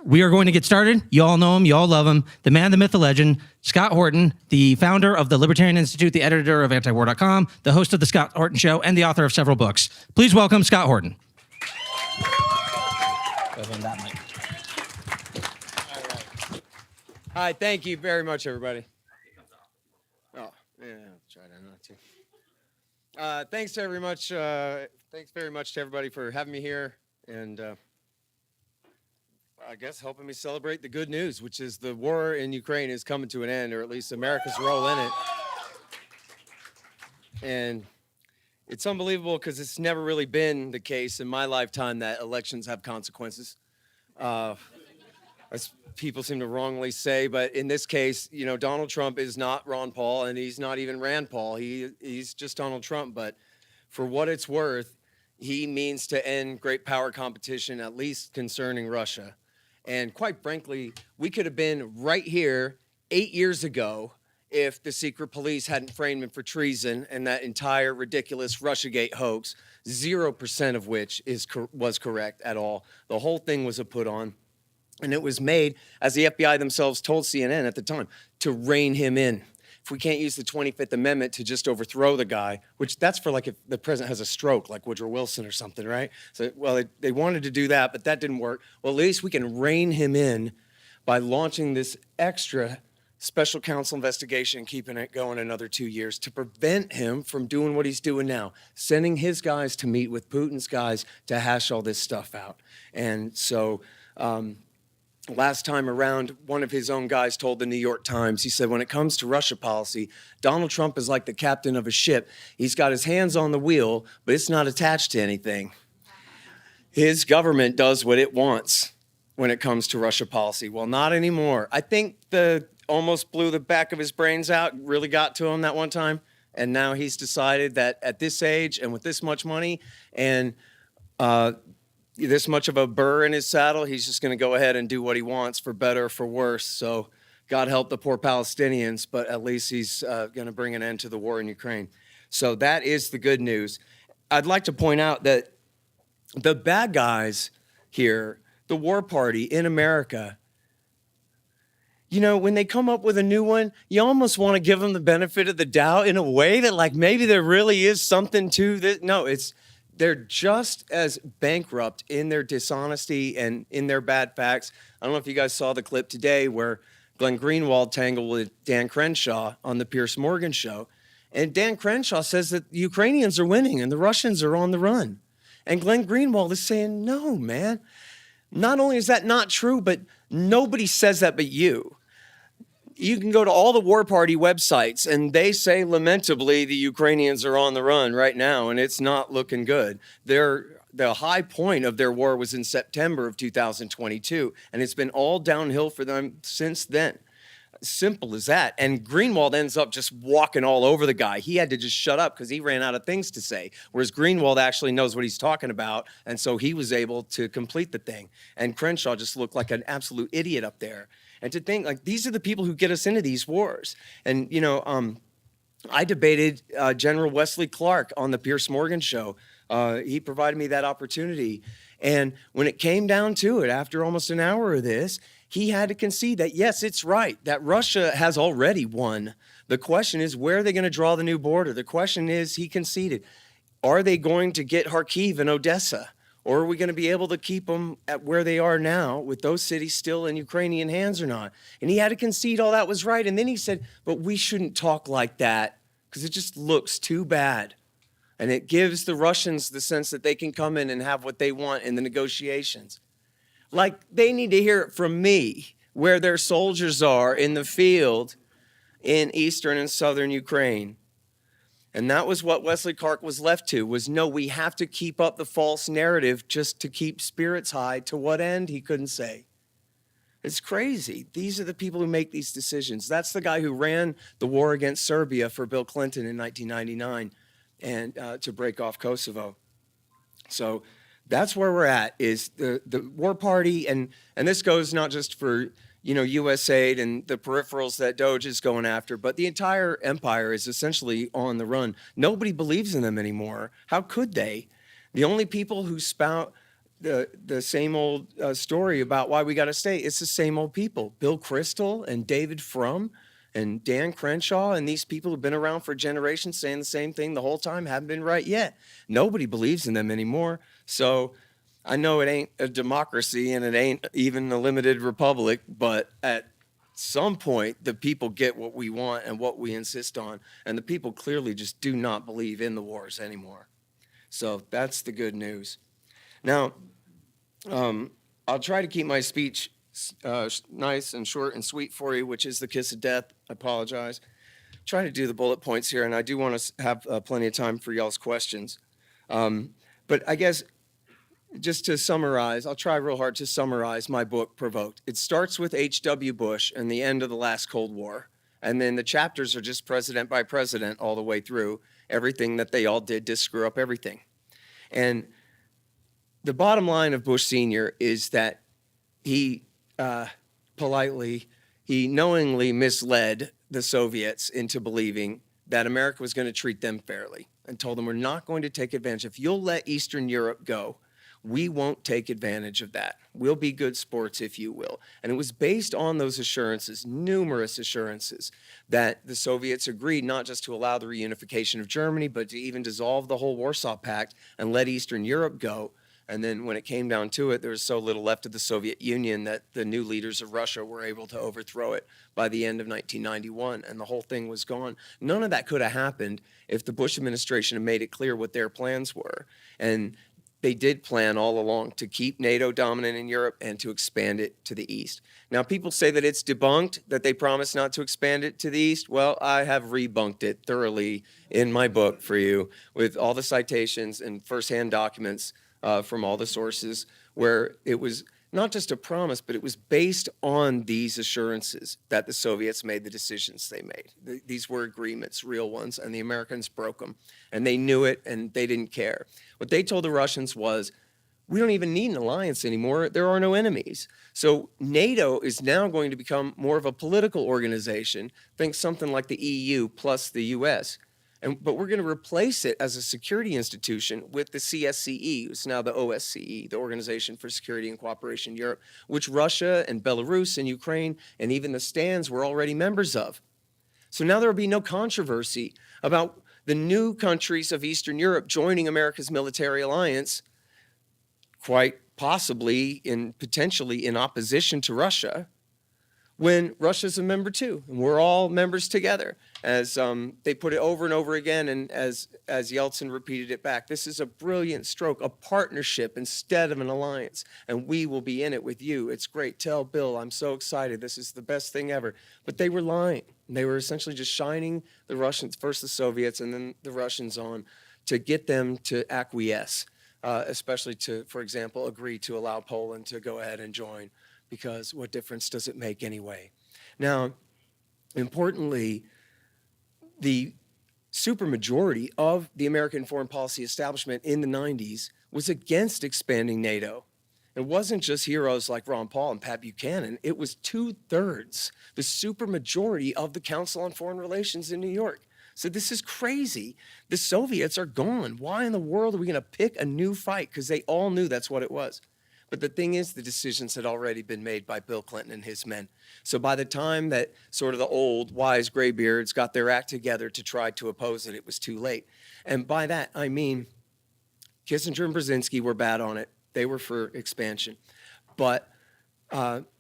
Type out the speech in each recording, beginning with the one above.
We are going to get started. You all know him. You all love him. The man, the myth, the legend, Scott Horton, the founder of the Libertarian Institute, the editor of antiwar.com, the host of the Scott Horton Show, and the author of several books. Please welcome Scott Horton. Hi, thank you very much, everybody. Oh, yeah, I'll try not to. Thanks very much to everybody for having me here, and I guess helping me celebrate the good news, which is the war in Ukraine is coming to an end, or at least America's role in it. And it's unbelievable because it's never really been the case in my lifetime that elections have consequences. As people seem to wrongly say, but in this case, you know, Donald Trump is not Ron Paul, and he's not even Rand Paul. He's just Donald Trump. But for what it's worth, he means to end great power competition, at least concerning Russia. And quite frankly, we could have been right here 8 years ago if the secret police hadn't framed him for treason and that entire ridiculous Russiagate hoax, 0% of which was correct at all. The whole thing was a put on. And it was made, as the FBI themselves told CNN at the time, to rein him in. If we can't use the 25th Amendment to just overthrow the guy, which that's for like if the president has a stroke, like Woodrow Wilson or something, right? So, well, they wanted to do that, but that didn't work. Well, at least we can rein him in by launching this extra special counsel investigation, keeping it going another 2 years to prevent him from doing what he's doing now, sending his guys to meet with Putin's guys to hash all this stuff out. And so, last time around, one of his own guys told the New York Times, he said, when it comes to Russia policy, Donald Trump is like the captain of a ship. He's got his hands on the wheel, but it's not attached to anything. His government does what it wants when it comes to Russia policy. Well, not anymore. I think the almost blew the back of his brains out, really got to him that one time. And now he's decided that at this age and with this much money and this much of a burr in his saddle, he's just going to go ahead and do what he wants, for better or for worse. So God help the poor Palestinians, but at least he's going to bring an end to the war in Ukraine. So that is the good news. I'd like to point out that the bad guys here, the war party in America, you know, when they come up with a new one, you almost want to give them the benefit of the doubt in a way that like maybe there really is something to this. No, they're just as bankrupt in their dishonesty and in their bad facts. I don't know if you guys saw the clip today where Glenn Greenwald tangled with Dan Crenshaw on the Piers Morgan show. And Dan Crenshaw says that the Ukrainians are winning and the Russians are on the run. And Glenn Greenwald is saying, no, man. Not only is that not true, but nobody says that but you. You can go to all the war party websites and they say lamentably the Ukrainians are on the run right now and it's not looking good. The high point of their war was in September of 2022 and it's been all downhill for them since then. Simple as that. And Greenwald ends up just walking all over the guy. He had to just shut up because he ran out of things to say, whereas Greenwald actually knows what he's talking about, and so he was able to complete the thing. And Crenshaw just looked like an absolute idiot up there. And to think, like, these are the people who get us into these wars. And, you know, I debated General Wesley Clark on the Piers Morgan show. He provided me that opportunity. And when it came down to it, after almost an hour of this, he had to concede that, yes, it's right, that Russia has already won. The question is, where are they going to draw the new border? The question is, he conceded, are they going to get Kharkiv and Odessa? Or are we going to be able to keep them at where they are now with those cities still in Ukrainian hands or not? And he had to concede all that was right. And then he said, but we shouldn't talk like that because it just looks too bad. And it gives the Russians the sense that they can come in and have what they want in the negotiations. Like, they need to hear it from me, where their soldiers are in the field in eastern and southern Ukraine. And that was what Wesley Clark was left to, was no, we have to keep up the false narrative just to keep spirits high. To what end, he couldn't say. It's crazy. These are the people who make these decisions. That's the guy who ran the war against Serbia for Bill Clinton in 1999 and to break off Kosovo. So that's where we're at, is the war party, and this goes not just for, you know, USAID and the peripherals that Doge is going after, but the entire empire is essentially on the run. Nobody believes in them anymore. How could they? The only people who spout the same old story about why we got to stay. It's the same old people. Bill Kristol and David Frum and Dan Crenshaw and these people who've been around for generations saying the same thing the whole time haven't been right yet. Nobody believes in them anymore. So I know it ain't a democracy and it ain't even a limited republic, but at some point the people get what we want and what we insist on. And the people clearly just do not believe in the wars anymore. So that's the good news. Now, I'll try to keep my speech nice and short and sweet for you, which is the kiss of death. I apologize. Try to do the bullet points here, and I do want to have plenty of time for y'all's questions. But I guess just to summarize, I'll try real hard to summarize my book, Provoked. It starts with H.W. Bush and the end of the last Cold War. And then the chapters are just president by president all the way through, everything that they all did to screw up everything. And the bottom line of Bush Sr. is that he knowingly misled the Soviets into believing that America was going to treat them fairly and told them, we're not going to take advantage. If you'll let Eastern Europe go, we won't take advantage of that. We'll be good sports, if you will. And it was based on those assurances, numerous assurances, that the Soviets agreed not just to allow the reunification of Germany, but to even dissolve the whole Warsaw Pact and let Eastern Europe go. And then when it came down to it, there was so little left of the Soviet Union that the new leaders of Russia were able to overthrow it by the end of 1991, and the whole thing was gone. None of that could have happened if the Bush administration had made it clear what their plans were. And they did plan all along to keep NATO dominant in Europe and to expand it to the east. Now, people say that it's debunked, that they promised not to expand it to the east. Well, I have rebunked it thoroughly in my book for you with all the citations and firsthand documents from all the sources where it was not just a promise, but it was based on these assurances that the Soviets made the decisions they made. These were agreements, real ones, and the Americans broke them. And they knew it, and they didn't care. What they told the Russians was, we don't even need an alliance anymore. There are no enemies. So NATO is now going to become more of a political organization. Think something like the EU plus the US. But we're going to replace it as a security institution with the CSCE, it's now the OSCE, the Organization for Security and Cooperation in Europe, which Russia and Belarus and Ukraine and even the Stans were already members of. So now there will be no controversy about the new countries of Eastern Europe joining America's military alliance, quite possibly potentially in opposition to Russia, when Russia's a member too, and we're all members together. As they put it over and over again, and as Yeltsin repeated it back, this is a brilliant stroke, a partnership instead of an alliance, and we will be in it with you. It's great. Tell Bill, I'm so excited. This is the best thing ever. But they were lying. They were essentially just shining the Russians, first the Soviets and then the Russians on, to get them to acquiesce, especially to, for example, agree to allow Poland to go ahead and join, because what difference does it make anyway? Now, importantly, the supermajority of the American foreign policy establishment in the 90s was against expanding NATO. It wasn't just heroes like Ron Paul and Pat Buchanan. It was 2/3, the supermajority of the Council on Foreign Relations in New York. So this is crazy. The Soviets are gone. Why in the world are we going to pick a new fight? Because they all knew that's what it was. But the thing is, the decisions had already been made by Bill Clinton and his men. So by the time that sort of the old, wise graybeards got their act together to try to oppose it, it was too late. And by that, I mean, Kissinger and Brzezinski were bad on it. They were for expansion. But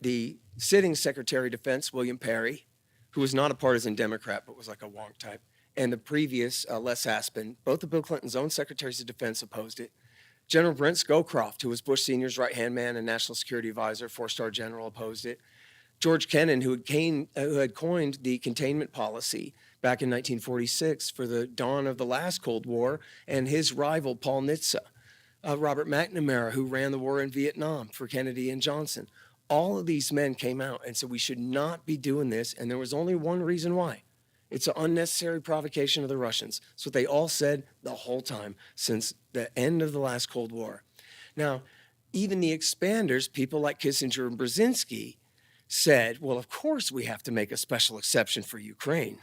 the sitting Secretary of Defense, William Perry, who was not a partisan Democrat, but was like a wonk type, and the previous Les Aspin, both of Bill Clinton's own Secretaries of Defense opposed it. General Brent Scowcroft, who was Bush Sr.'s right-hand man and national security advisor, four-star general, opposed it. George Kennan, who had coined the containment policy back in 1946 for the dawn of the last Cold War, and his rival, Paul Nitze. Robert McNamara, who ran the war in Vietnam for Kennedy and Johnson. All of these men came out and said we should not be doing this, and there was only one reason why. It's an unnecessary provocation of the Russians. That's what they all said the whole time since the end of the last Cold War. Now, even the expanders, people like Kissinger and Brzezinski, said, well, of course we have to make a special exception for Ukraine.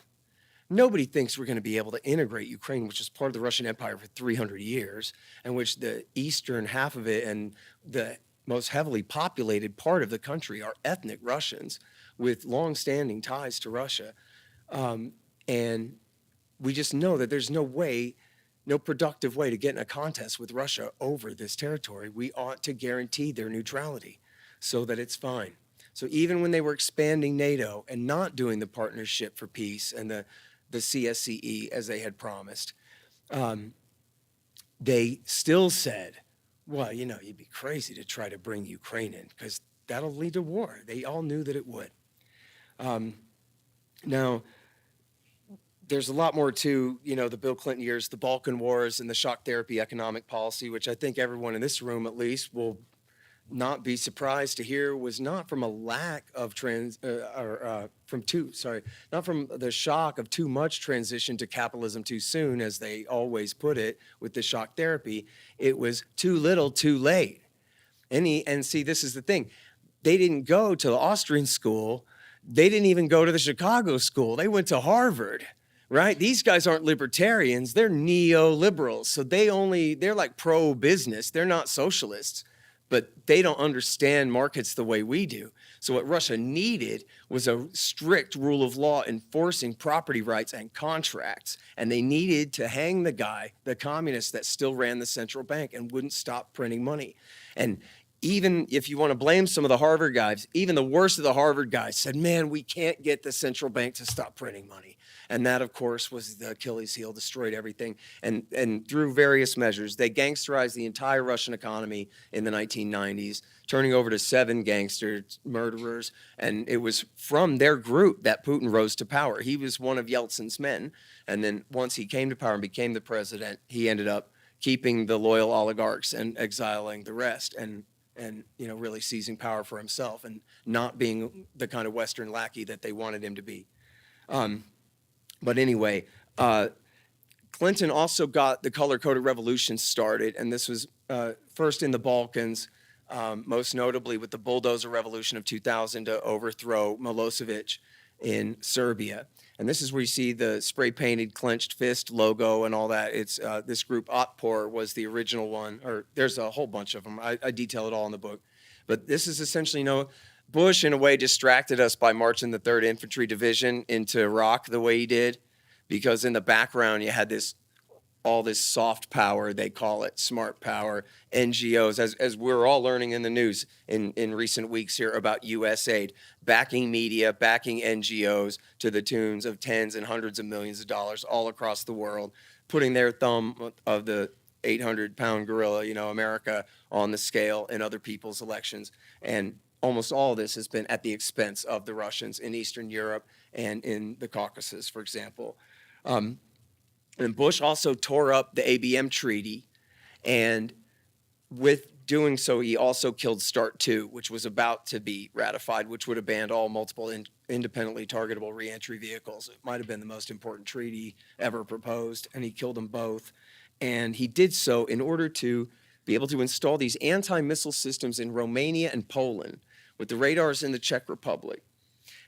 Nobody thinks we're going to be able to integrate Ukraine, which is part of the Russian Empire for 300 years, and which the eastern half of it and the most heavily populated part of the country are ethnic Russians with long-standing ties to Russia. And we just know that there's no productive way to get in a contest with Russia over this territory. We ought to guarantee their neutrality so that it's fine. So even when they were expanding NATO and not doing the Partnership for Peace and the CSCE as they had promised, they still said, well, you'd be crazy to try to bring Ukraine in because that'll lead to war. They all knew that it would. Now, there's a lot more to, the Bill Clinton years, the Balkan Wars, and the shock therapy economic policy, which I think everyone in this room at least will not be surprised to hear was not from a lack of not from the shock of too much transition to capitalism too soon, as they always put it with the shock therapy. It was too little, too late. And see, this is the thing. They didn't go to the Austrian school. They didn't even go to the Chicago school. They went to Harvard, right? These guys aren't libertarians. They're neoliberals. So they're like pro-business. They're not socialists, but they don't understand markets the way we do. So what Russia needed was a strict rule of law enforcing property rights and contracts. And they needed to hang the communist that still ran the central bank and wouldn't stop printing money. And even if you want to blame some of the Harvard guys, even the worst of the Harvard guys said, man, we can't get the central bank to stop printing money. And that, of course, was the Achilles heel, destroyed everything. And through various measures, they gangsterized the entire Russian economy in the 1990s, turning over to 7 gangsters, murderers. And it was from their group that Putin rose to power. He was one of Yeltsin's men. And then once he came to power and became the president, he ended up keeping the loyal oligarchs and exiling the rest. And really seizing power for himself and not being the kind of Western lackey that they wanted him to be. But anyway, Clinton also got the color-coded revolution started, and this was first in the Balkans, most notably with the bulldozer revolution of 2000 to overthrow Milosevic in Serbia. And this is where you see the spray-painted clenched fist logo and all that. It's this group, Otpor, was the original one, or there's a whole bunch of them. I detail it all in the book. But this is essentially, Bush, in a way, distracted us by marching the 3rd Infantry Division into Iraq the way he did, because in the background you had all this soft power, they call it, smart power, NGOs, as we're all learning in the news in recent weeks here about USAID, backing media, backing NGOs to the tunes of tens and hundreds of millions of dollars all across the world, putting their thumb of the 800-pound gorilla, America, on the scale in other people's elections. And almost all of this has been at the expense of the Russians in Eastern Europe and in the Caucasus, for example. And Bush also tore up the ABM treaty, and with doing so, he also killed START II, which was about to be ratified, which would have banned all multiple independently targetable reentry vehicles. It might have been the most important treaty ever proposed, and he killed them both. And he did so in order to be able to install these anti-missile systems in Romania and Poland, with the radars in the Czech Republic.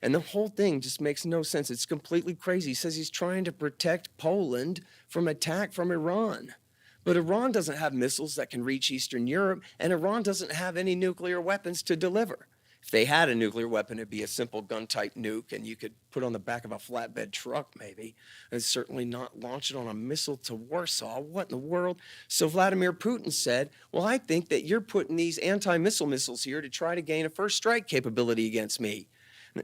And the whole thing just makes no sense. It's completely crazy. He says he's trying to protect Poland from attack from Iran. But Iran doesn't have missiles that can reach Eastern Europe, and Iran doesn't have any nuclear weapons to deliver. If they had a nuclear weapon, it'd be a simple gun-type nuke, and you could put on the back of a flatbed truck, maybe, and certainly not launch it on a missile to Warsaw. What in the world? So Vladimir Putin said, well, I think that you're putting these anti-missile missiles here to try to gain a first strike capability against me.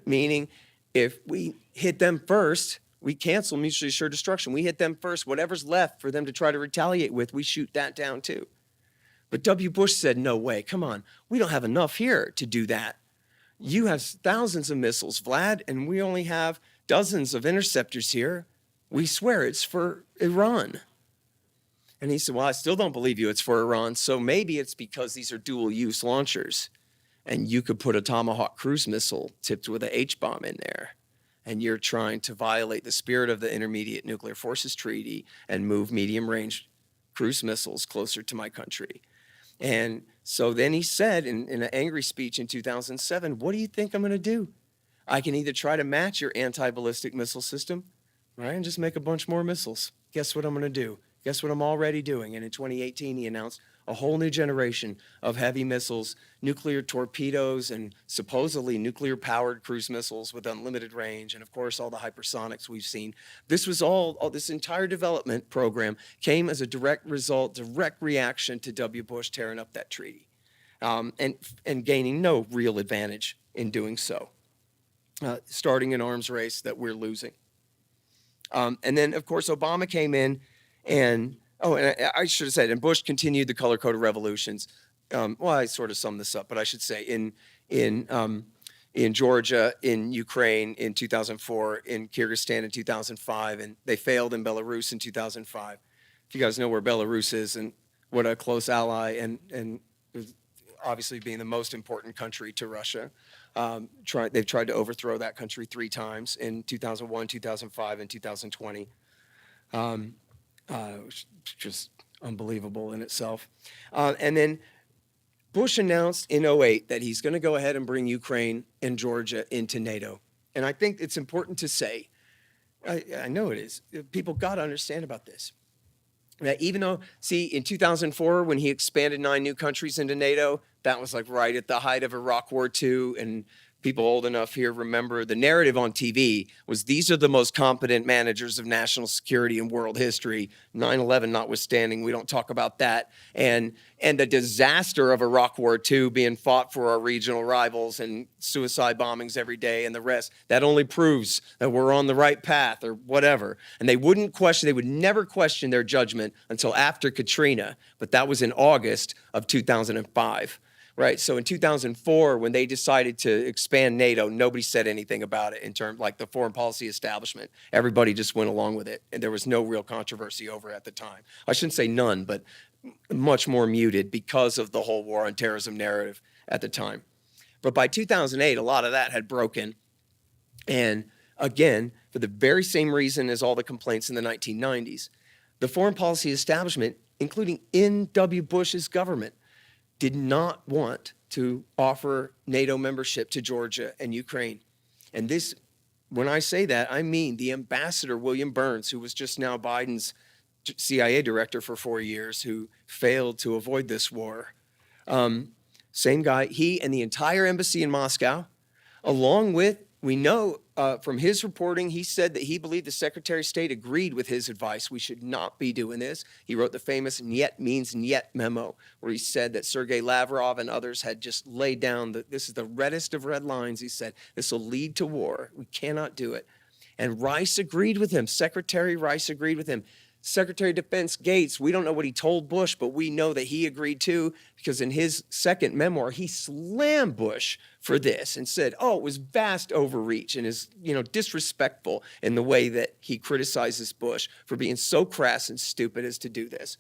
Meaning, if we hit them first, we cancel mutually assured destruction. We hit them first. Whatever's left for them to try to retaliate with, we shoot that down too. But W. Bush said, no way, come on. We don't have enough here to do that. You have thousands of missiles, Vlad, and we only have dozens of interceptors here. We swear it's for Iran. And he said, well, I still don't believe you. It's for Iran. So maybe it's because these are dual-use launchers. And you could put a Tomahawk cruise missile tipped with an H-bomb in there. And you're trying to violate the spirit of the Intermediate Nuclear Forces Treaty and move medium-range cruise missiles closer to my country. And so then he said in an angry speech in 2007, what do you think I'm going to do? I can either try to match your anti-ballistic missile system, right, and just make a bunch more missiles. Guess what I'm going to do? Guess what I'm already doing? And in 2018, he announced a whole new generation of heavy missiles, nuclear torpedoes, and supposedly nuclear-powered cruise missiles with unlimited range, and of course, all the hypersonics we've seen. This was all this entire development program came as a direct result, direct reaction to W. Bush tearing up that treaty, and gaining no real advantage in doing so, starting an arms race that we're losing. And then, of course, Obama came in, and I should have said, and Bush continued the color-coded revolutions. Well, I sort of summed this up, but I should say in Georgia, in Ukraine in 2004, in Kyrgyzstan in 2005, and they failed in Belarus in 2005. If you guys know where Belarus is and what a close ally and obviously being the most important country to Russia. They've tried to overthrow that country 3 times in 2001, 2005, and 2020. Just unbelievable in itself. And then Bush announced in 2008 that he's going to go ahead and bring Ukraine and Georgia into NATO. And I think it's important to say, I know it is, people got to understand about this. That even though, see, in 2004, when he expanded 9 new countries into NATO, that was like right at the height of Iraq War II, and people old enough here remember the narrative on TV was these are the most competent managers of national security in world history, 9/11 notwithstanding, we don't talk about that, and the disaster of Iraq War II being fought for our regional rivals and suicide bombings every day and the rest, that only proves that we're on the right path or whatever. And they would never question their judgment until after Katrina, but that was in August of 2005. Right, so in 2004, when they decided to expand NATO, nobody said anything about it in terms like the foreign policy establishment. Everybody just went along with it, and there was no real controversy over it at the time. I shouldn't say none, but much more muted because of the whole war on terrorism narrative at the time. But by 2008, a lot of that had broken, and again, for the very same reason as all the complaints in the 1990s, the foreign policy establishment, including in W. Bush's government, did not want to offer NATO membership to Georgia and Ukraine. And this, when I say that, I mean the ambassador, William Burns, who was just now Biden's CIA director for 4 years, who failed to avoid this war. Same guy, he and the entire embassy in Moscow, along with, we know from his reporting, he said that he believed the Secretary of State agreed with his advice. We should not be doing this. He wrote the famous "Niet means Niet" memo, where he said that Sergei Lavrov and others had just laid down, this is the reddest of red lines. He said, this will lead to war. We cannot do it. And Rice agreed with him. Secretary Rice agreed with him. Secretary of Defense Gates, we don't know what he told Bush, but we know that he agreed too, because in his second memoir, he slammed Bush for this and said, oh, it was vast overreach and is, disrespectful in the way that he criticizes Bush for being so crass and stupid as to do this.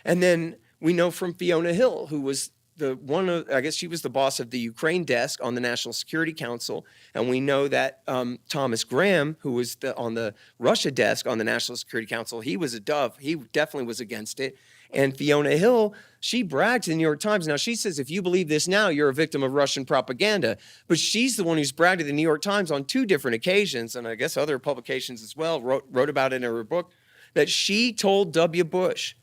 And then we know from Fiona Hill, who was I guess she was the boss of the Ukraine desk on the National Security Council. And we know that Thomas Graham, who was on the Russia desk on the National Security Council, he was a dove. He definitely was against it. And Fiona Hill, she bragged to the New York Times. Now, she says, if you believe this now, you're a victim of Russian propaganda. But she's the one who's bragged to the New York Times on 2 different occasions, and I guess other publications as well, wrote about it in her book, that she told W. Bush,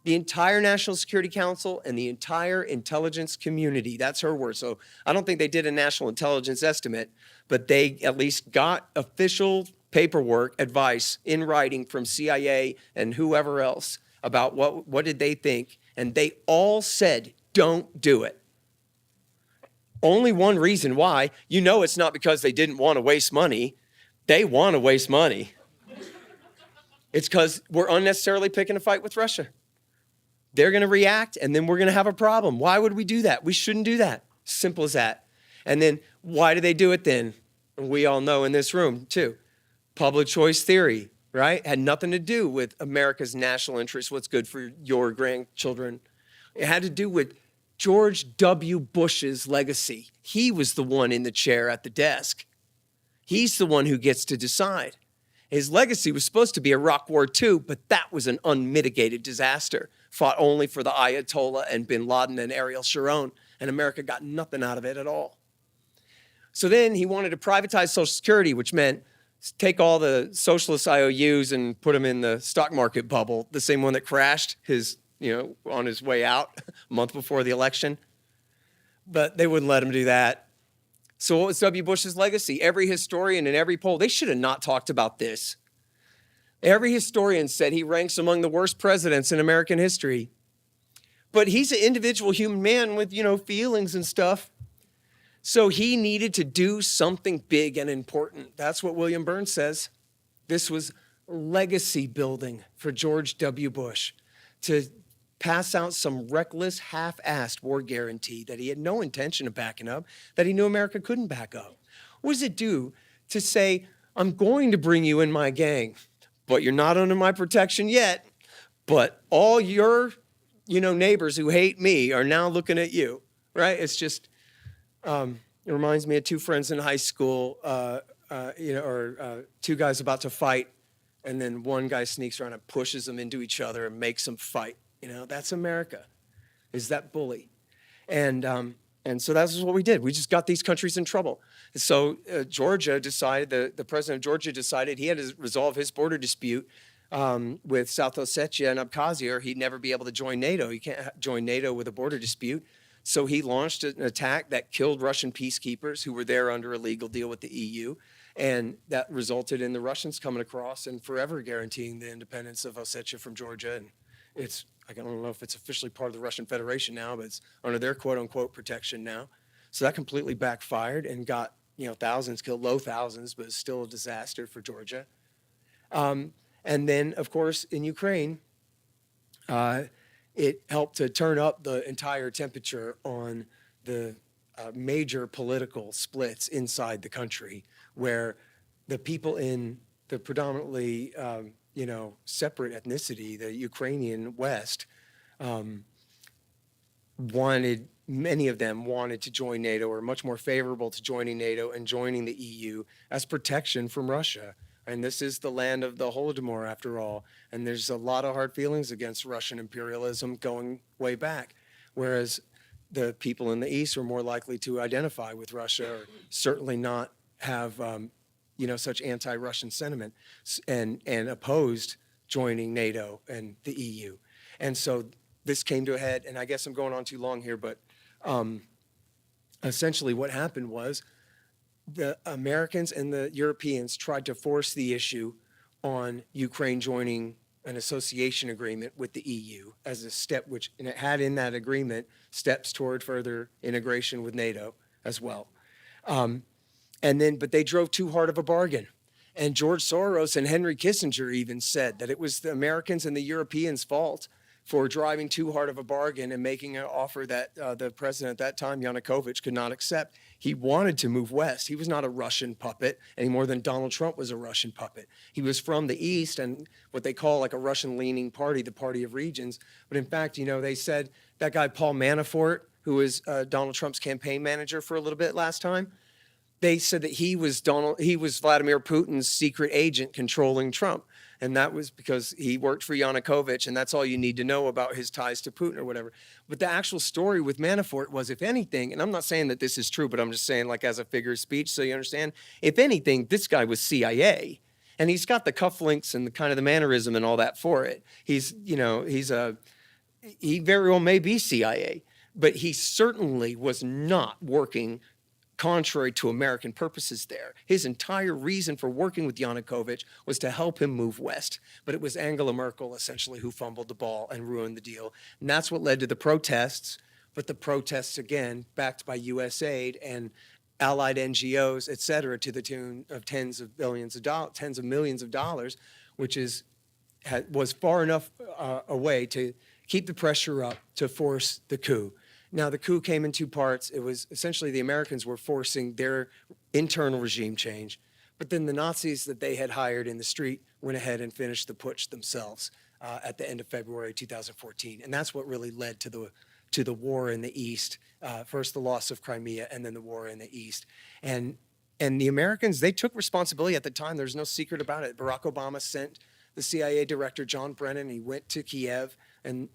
the entire National Security Council and the entire intelligence community. That's her word. So I don't think they did a national intelligence estimate, but they at least got official paperwork, advice in writing from CIA and whoever else about what did they think. And they all said, don't do it. Only one reason why. It's not because they didn't want to waste money. They want to waste money. It's because we're unnecessarily picking a fight with Russia. They're going to react, and then we're going to have a problem. Why would we do that? We shouldn't do that. Simple as that. And then why do they do it then? We all know in this room, too. Public choice theory, right? Had nothing to do with America's national interest, what's good for your grandchildren. It had to do with George W. Bush's legacy. He was the one in the chair at the desk. He's the one who gets to decide. His legacy was supposed to be Iraq War II, but that was an unmitigated disaster, fought only for the Ayatollah and bin Laden and Ariel Sharon, and America got nothing out of it at all. So then he wanted to privatize Social Security, which meant take all the socialist IOUs and put them in the stock market bubble, the same one that crashed on his way out a month before the election. But they wouldn't let him do that. So what was W. Bush's legacy? Every historian in every poll, they should have not talked about this. Every historian said he ranks among the worst presidents in American history. But he's an individual human man with, feelings and stuff. So he needed to do something big and important. That's what William Burns says. This was legacy building for George W. Bush, to pass out some reckless, half-assed war guarantee that he had no intention of backing up, that he knew America couldn't back up. What does it do to say, I'm going to bring you in my gang, but you're not under my protection yet, but all your neighbors who hate me are now looking at you, right? It's just, it reminds me of two friends in high school, two guys about to fight, and then one guy sneaks around and pushes them into each other and makes them fight. That's America, is that bully. And so that's what we did. We just got these countries in trouble. So Georgia decided, the president of Georgia decided he had to resolve his border dispute with South Ossetia and Abkhazia, or he'd never be able to join NATO. You can't join NATO with a border dispute. So he launched an attack that killed Russian peacekeepers who were there under a legal deal with the EU. And that resulted in the Russians coming across and forever guaranteeing the independence of Ossetia from Georgia. And I don't know if it's officially part of the Russian Federation now, but it's under their quote unquote protection now. So that completely backfired and got, thousands killed, low thousands, but it's still a disaster for Georgia. And then, of course, in Ukraine, it helped to turn up the entire temperature on the major political splits inside the country, where the people in the predominantly, separate ethnicity, the Ukrainian West, many of them wanted to join NATO, or much more favorable to joining NATO and joining the EU as protection from Russia. And this is the land of the Holodomor, after all. And there's a lot of hard feelings against Russian imperialism going way back, whereas the people in the East are more likely to identify with Russia, or certainly not have such anti-Russian sentiment, and opposed joining NATO and the EU. And so this came to a head, and I guess I'm going on too long here, but essentially what happened was the Americans and the Europeans tried to force the issue on Ukraine joining an association agreement with the EU as a step, and it had in that agreement steps toward further integration with NATO as well. But they drove too hard of a bargain. And George Soros and Henry Kissinger even said that it was the Americans and the Europeans' fault for driving too hard of a bargain and making an offer that the president at that time, Yanukovych, could not accept. He wanted to move west. He was not a Russian puppet any more than Donald Trump was a Russian puppet. He was from the East and what they call like a Russian-leaning party, the Party of Regions. But in fact, they said that guy Paul Manafort, who was Donald Trump's campaign manager for a little bit last time, they said that he was Vladimir Putin's secret agent controlling Trump. And that was because he worked for Yanukovych, and that's all you need to know about his ties to Putin or whatever. But the actual story with Manafort was, if anything, and I'm not saying that this is true, but I'm just saying like as a figure of speech so you understand, if anything, this guy was CIA. And he's got the cufflinks and the kind of the mannerism and all that for it. He very well may be CIA, but he certainly was not working contrary to American purposes there. His entire reason for working with Yanukovych was to help him move west. But it was Angela Merkel, essentially, who fumbled the ball and ruined the deal. And that's what led to the protests. But the protests, again, backed by U.S. aid and allied NGOs, et cetera, to the tune of tens of millions of dollars, which was far enough away to keep the pressure up to force the coup. Now, the coup came in two parts. It was essentially the Americans were forcing their internal regime change, but then the Nazis that they had hired in the street went ahead and finished the putsch themselves at the end of February 2014. And that's what really led to the war in the East, first the loss of Crimea and then the war in the East. And the Americans, they took responsibility at the time. There's no secret about it. Barack Obama sent the CIA director, John Brennan. He went to Kiev, and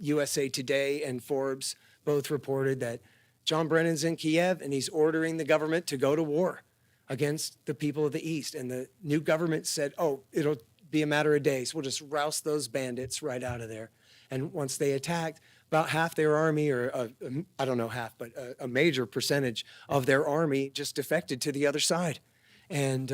USA Today and Forbes both reported that John Brennan's in Kiev and he's ordering the government to go to war against the people of the East. And the new government said, oh, it'll be a matter of days. We'll just roust those bandits right out of there. And once they attacked, about half their army, or I don't know half, but a major percentage of their army just defected to the other side. And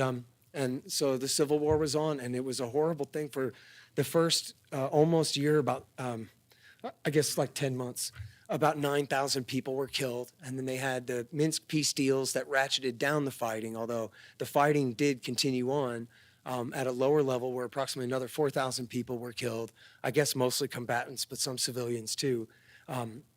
so the Civil War was on, and it was a horrible thing for the first almost year, about, I guess, like 10 months. About 9,000 people were killed. And then they had the Minsk peace deals that ratcheted down the fighting, although the fighting did continue on at a lower level where approximately another 4,000 people were killed. I guess mostly combatants, but some civilians too,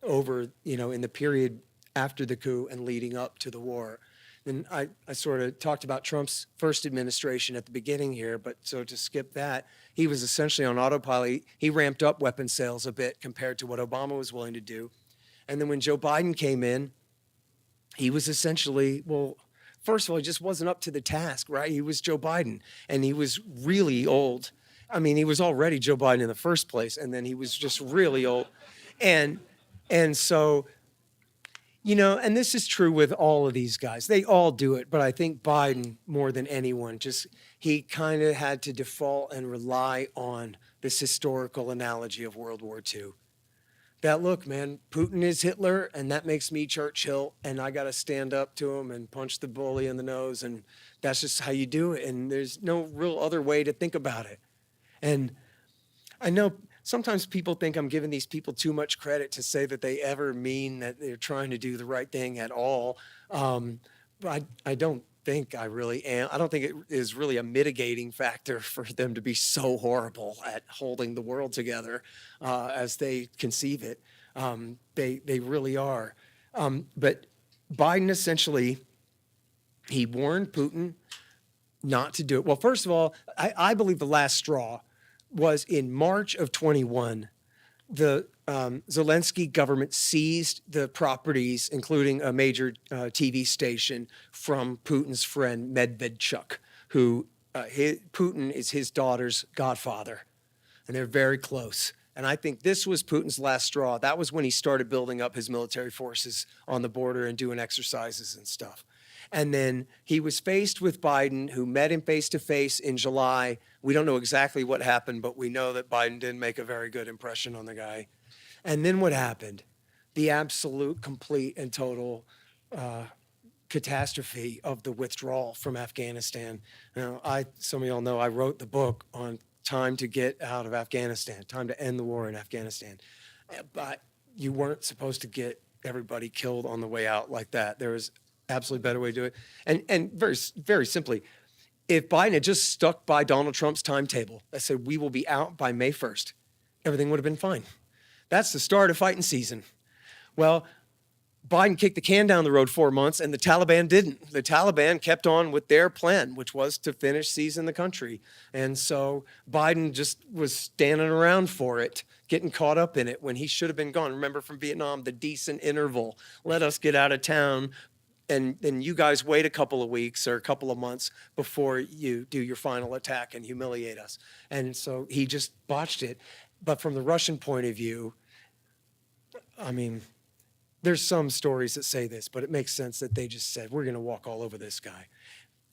over, in the period after the coup and leading up to the war. And I sort of talked about Trump's first administration at the beginning here, but so to skip that, he was essentially on autopilot. He ramped up weapons sales a bit compared to what Obama was willing to do. And then when Joe Biden came in, he was essentially, well, first of all, he just wasn't up to the task, right? He was Joe Biden, and he was really old. I mean, he was already Joe Biden in the first place, and then he was just really old. And so, and this is true with all of these guys. They all do it, but I think Biden, more than anyone, he kind of had to default and rely on this historical analogy of World War II. That, look, man, Putin is Hitler, and that makes me Churchill, and I got to stand up to him and punch the bully in the nose, and that's just how you do it, and there's no real other way to think about it. And I know sometimes people think I'm giving these people too much credit to say that they ever mean that they're trying to do the right thing at all, but I don't think I really am. I don't think it is really a mitigating factor for them to be so horrible at holding the world together as they conceive it. They really are. But Biden essentially, he warned Putin not to do it. Well, first of all, I believe the last straw was in March of 21. The Zelensky government seized the properties, including a major TV station, from Putin's friend Medvedchuk, who Putin is his daughter's godfather, and they're very close. And I think this was Putin's last straw. That was when he started building up his military forces on the border and doing exercises and stuff. And then he was faced with Biden, who met him face to face in July. We don't know exactly what happened, but we know that Biden didn't make a very good impression on the guy. And then what happened? The absolute, complete, and total catastrophe of the withdrawal from Afghanistan. Now, some of y'all know I wrote the book on time to get out of Afghanistan, time to end the war in Afghanistan. But you weren't supposed to get everybody killed on the way out like that. There was absolutely better way to do it. And very, very simply, if Biden had just stuck by Donald Trump's timetable that said we will be out by May 1st, everything would have been fine. That's the start of fighting season. Well, Biden kicked the can down the road 4 months, and the Taliban didn't. The Taliban kept on with their plan, which was to finish seizing the country. And so Biden just was standing around for it, getting caught up in it when he should have been gone. Remember from Vietnam, the decent interval. Let us get out of town, and then you guys wait a couple of weeks or a couple of months before you do your final attack and humiliate us. And so he just botched it. But from the Russian point of view, I mean, there's some stories that say this, but it makes sense that they just said, we're going to walk all over this guy.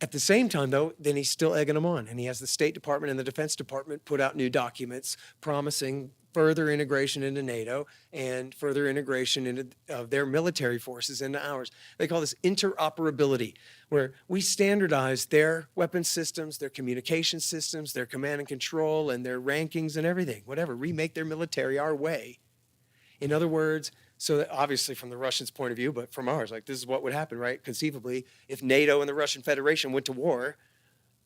At the same time, though, then he's still egging them on. And he has the State Department and the Defense Department put out new documents promising further integration into NATO and further integration into their military forces into ours. They call this interoperability, where we standardize their weapon systems, their communication systems, their command and control, and their rankings and everything, whatever. Remake their military our way. In other words, so that obviously from the Russians' point of view, but from ours, like this is what would happen, right? Conceivably, if NATO and the Russian Federation went to war,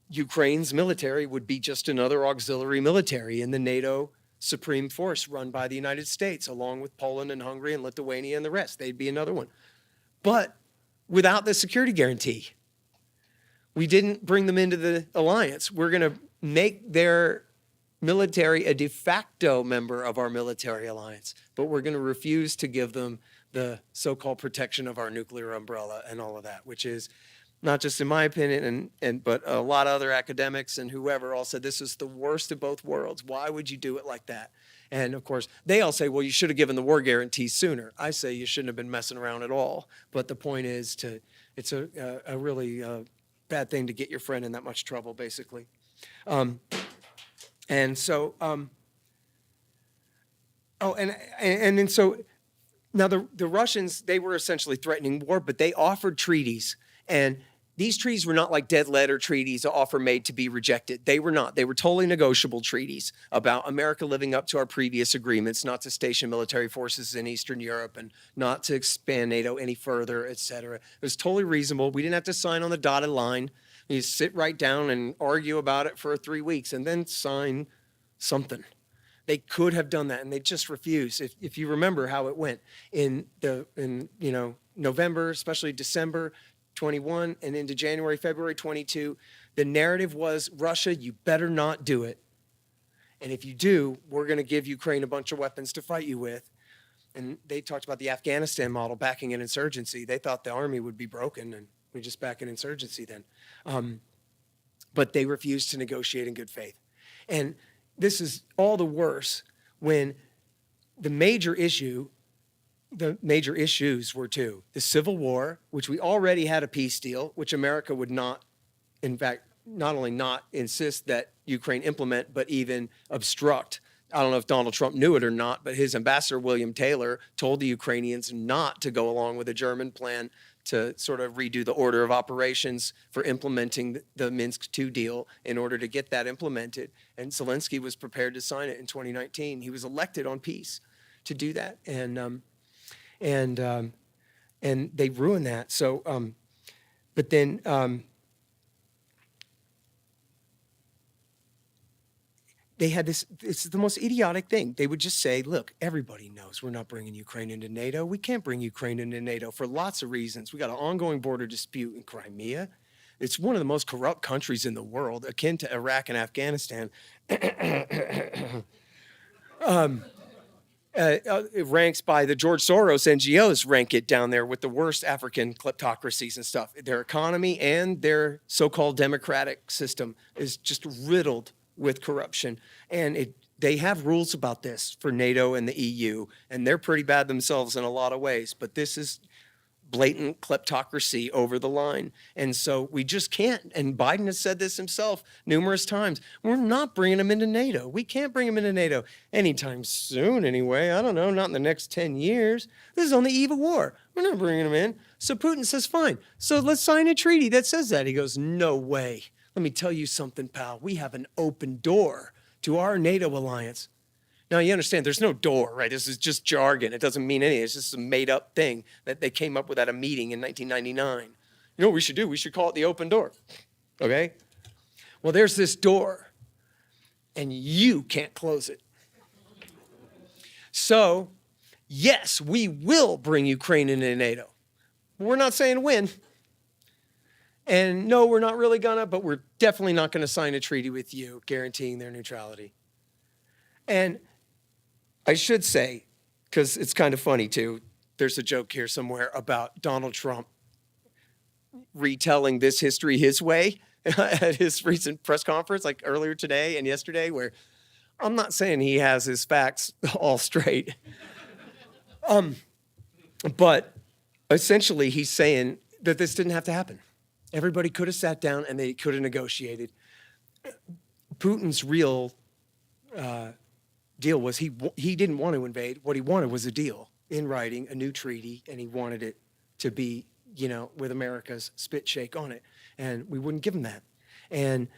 Ukraine's military would be just another auxiliary military in the NATO Supreme Force run by the United States, along with Poland and Hungary and Lithuania and the rest. They'd be another one. But without the security guarantee, we didn't bring them into the alliance. We're going to make their military a de facto member of our military alliance, but we're going to refuse to give them the so-called protection of our nuclear umbrella and all of that, which is not just in my opinion, but a lot of other academics and whoever all said this is the worst of both worlds. Why would you do it like that? And of course, they all say, well, you should have given the war guarantee sooner. I say you shouldn't have been messing around at all. But the point is it's a really bad thing to get your friend in that much trouble, basically. And so, and then so now the Russians, they were essentially threatening war, but they offered treaties. And these treaties were not like dead letter treaties, an offer made to be rejected. They were not. They were totally negotiable treaties about America living up to our previous agreements, not to station military forces in Eastern Europe and not to expand NATO any further, et cetera. It was totally reasonable. We didn't have to sign on the dotted line. We just sit right down and argue about it for 3 weeks and then sign something. They could have done that, and they just refused. If you remember how it went in November, especially December 21 and into January, February 22, the narrative was, Russia, you better not do it. And if you do, we're going to give Ukraine a bunch of weapons to fight you with. And they talked about the Afghanistan model backing an insurgency. They thought the army would be broken and we just back an insurgency then. But they refused to negotiate in good faith. And this is all the worse when the major issues were two: the Civil War, which we already had a peace deal, which America would not, in fact, not only not insist that Ukraine implement, but even obstruct. I don't know if Donald Trump knew it or not, but his ambassador, William Taylor, told the Ukrainians not to go along with a German plan to sort of redo the order of operations for implementing the Minsk II deal in order to get that implemented. And Zelensky was prepared to sign it in 2019. He was elected on peace to do that. And they ruined that. So, but then they had this, it's the most idiotic thing. They would just say, look, everybody knows we're not bringing Ukraine into NATO. We can't bring Ukraine into NATO for lots of reasons. We got an ongoing border dispute in Crimea. It's one of the most corrupt countries in the world, akin to Iraq and Afghanistan. It ranks by the George Soros NGOs, rank it down there with the worst African kleptocracies and stuff. Their economy and their so-called democratic system is just riddled with corruption. And they have rules about this for NATO and the EU, and they're pretty bad themselves in a lot of ways. But this is blatant kleptocracy over the line. And so we just can't, and Biden has said this himself numerous times, we're not bringing them into NATO. We can't bring them into NATO anytime soon anyway. I don't know, not in the next 10 years. This is on the eve of war. We're not bringing them in. So Putin says, fine. So let's sign a treaty that says that. He goes, no way. Let me tell you something, pal. We have an open door to our NATO alliance. Now, you understand, there's no door, right? This is just jargon. It doesn't mean anything. It's just a made-up thing that they came up with at a meeting in 1999. You know what we should do? We should call it the open door, okay? Well, there's this door, and you can't close it. So, yes, we will bring Ukraine into NATO. We're not saying when. And no, we're not really gonna, but we're definitely not gonna sign a treaty with you guaranteeing their neutrality. And I should say, because it's kind of funny too, there's a joke here somewhere about Donald Trump retelling this history his way at his recent press conference, like earlier today and yesterday, where I'm not saying he has his facts all straight. But essentially he's saying that this didn't have to happen. Everybody could have sat down and they could have negotiated. Putin's real deal was he didn't want to invade. What he wanted was a deal in writing, a new treaty, and he wanted it to be, with America's spit shake on it. And we wouldn't give him that. And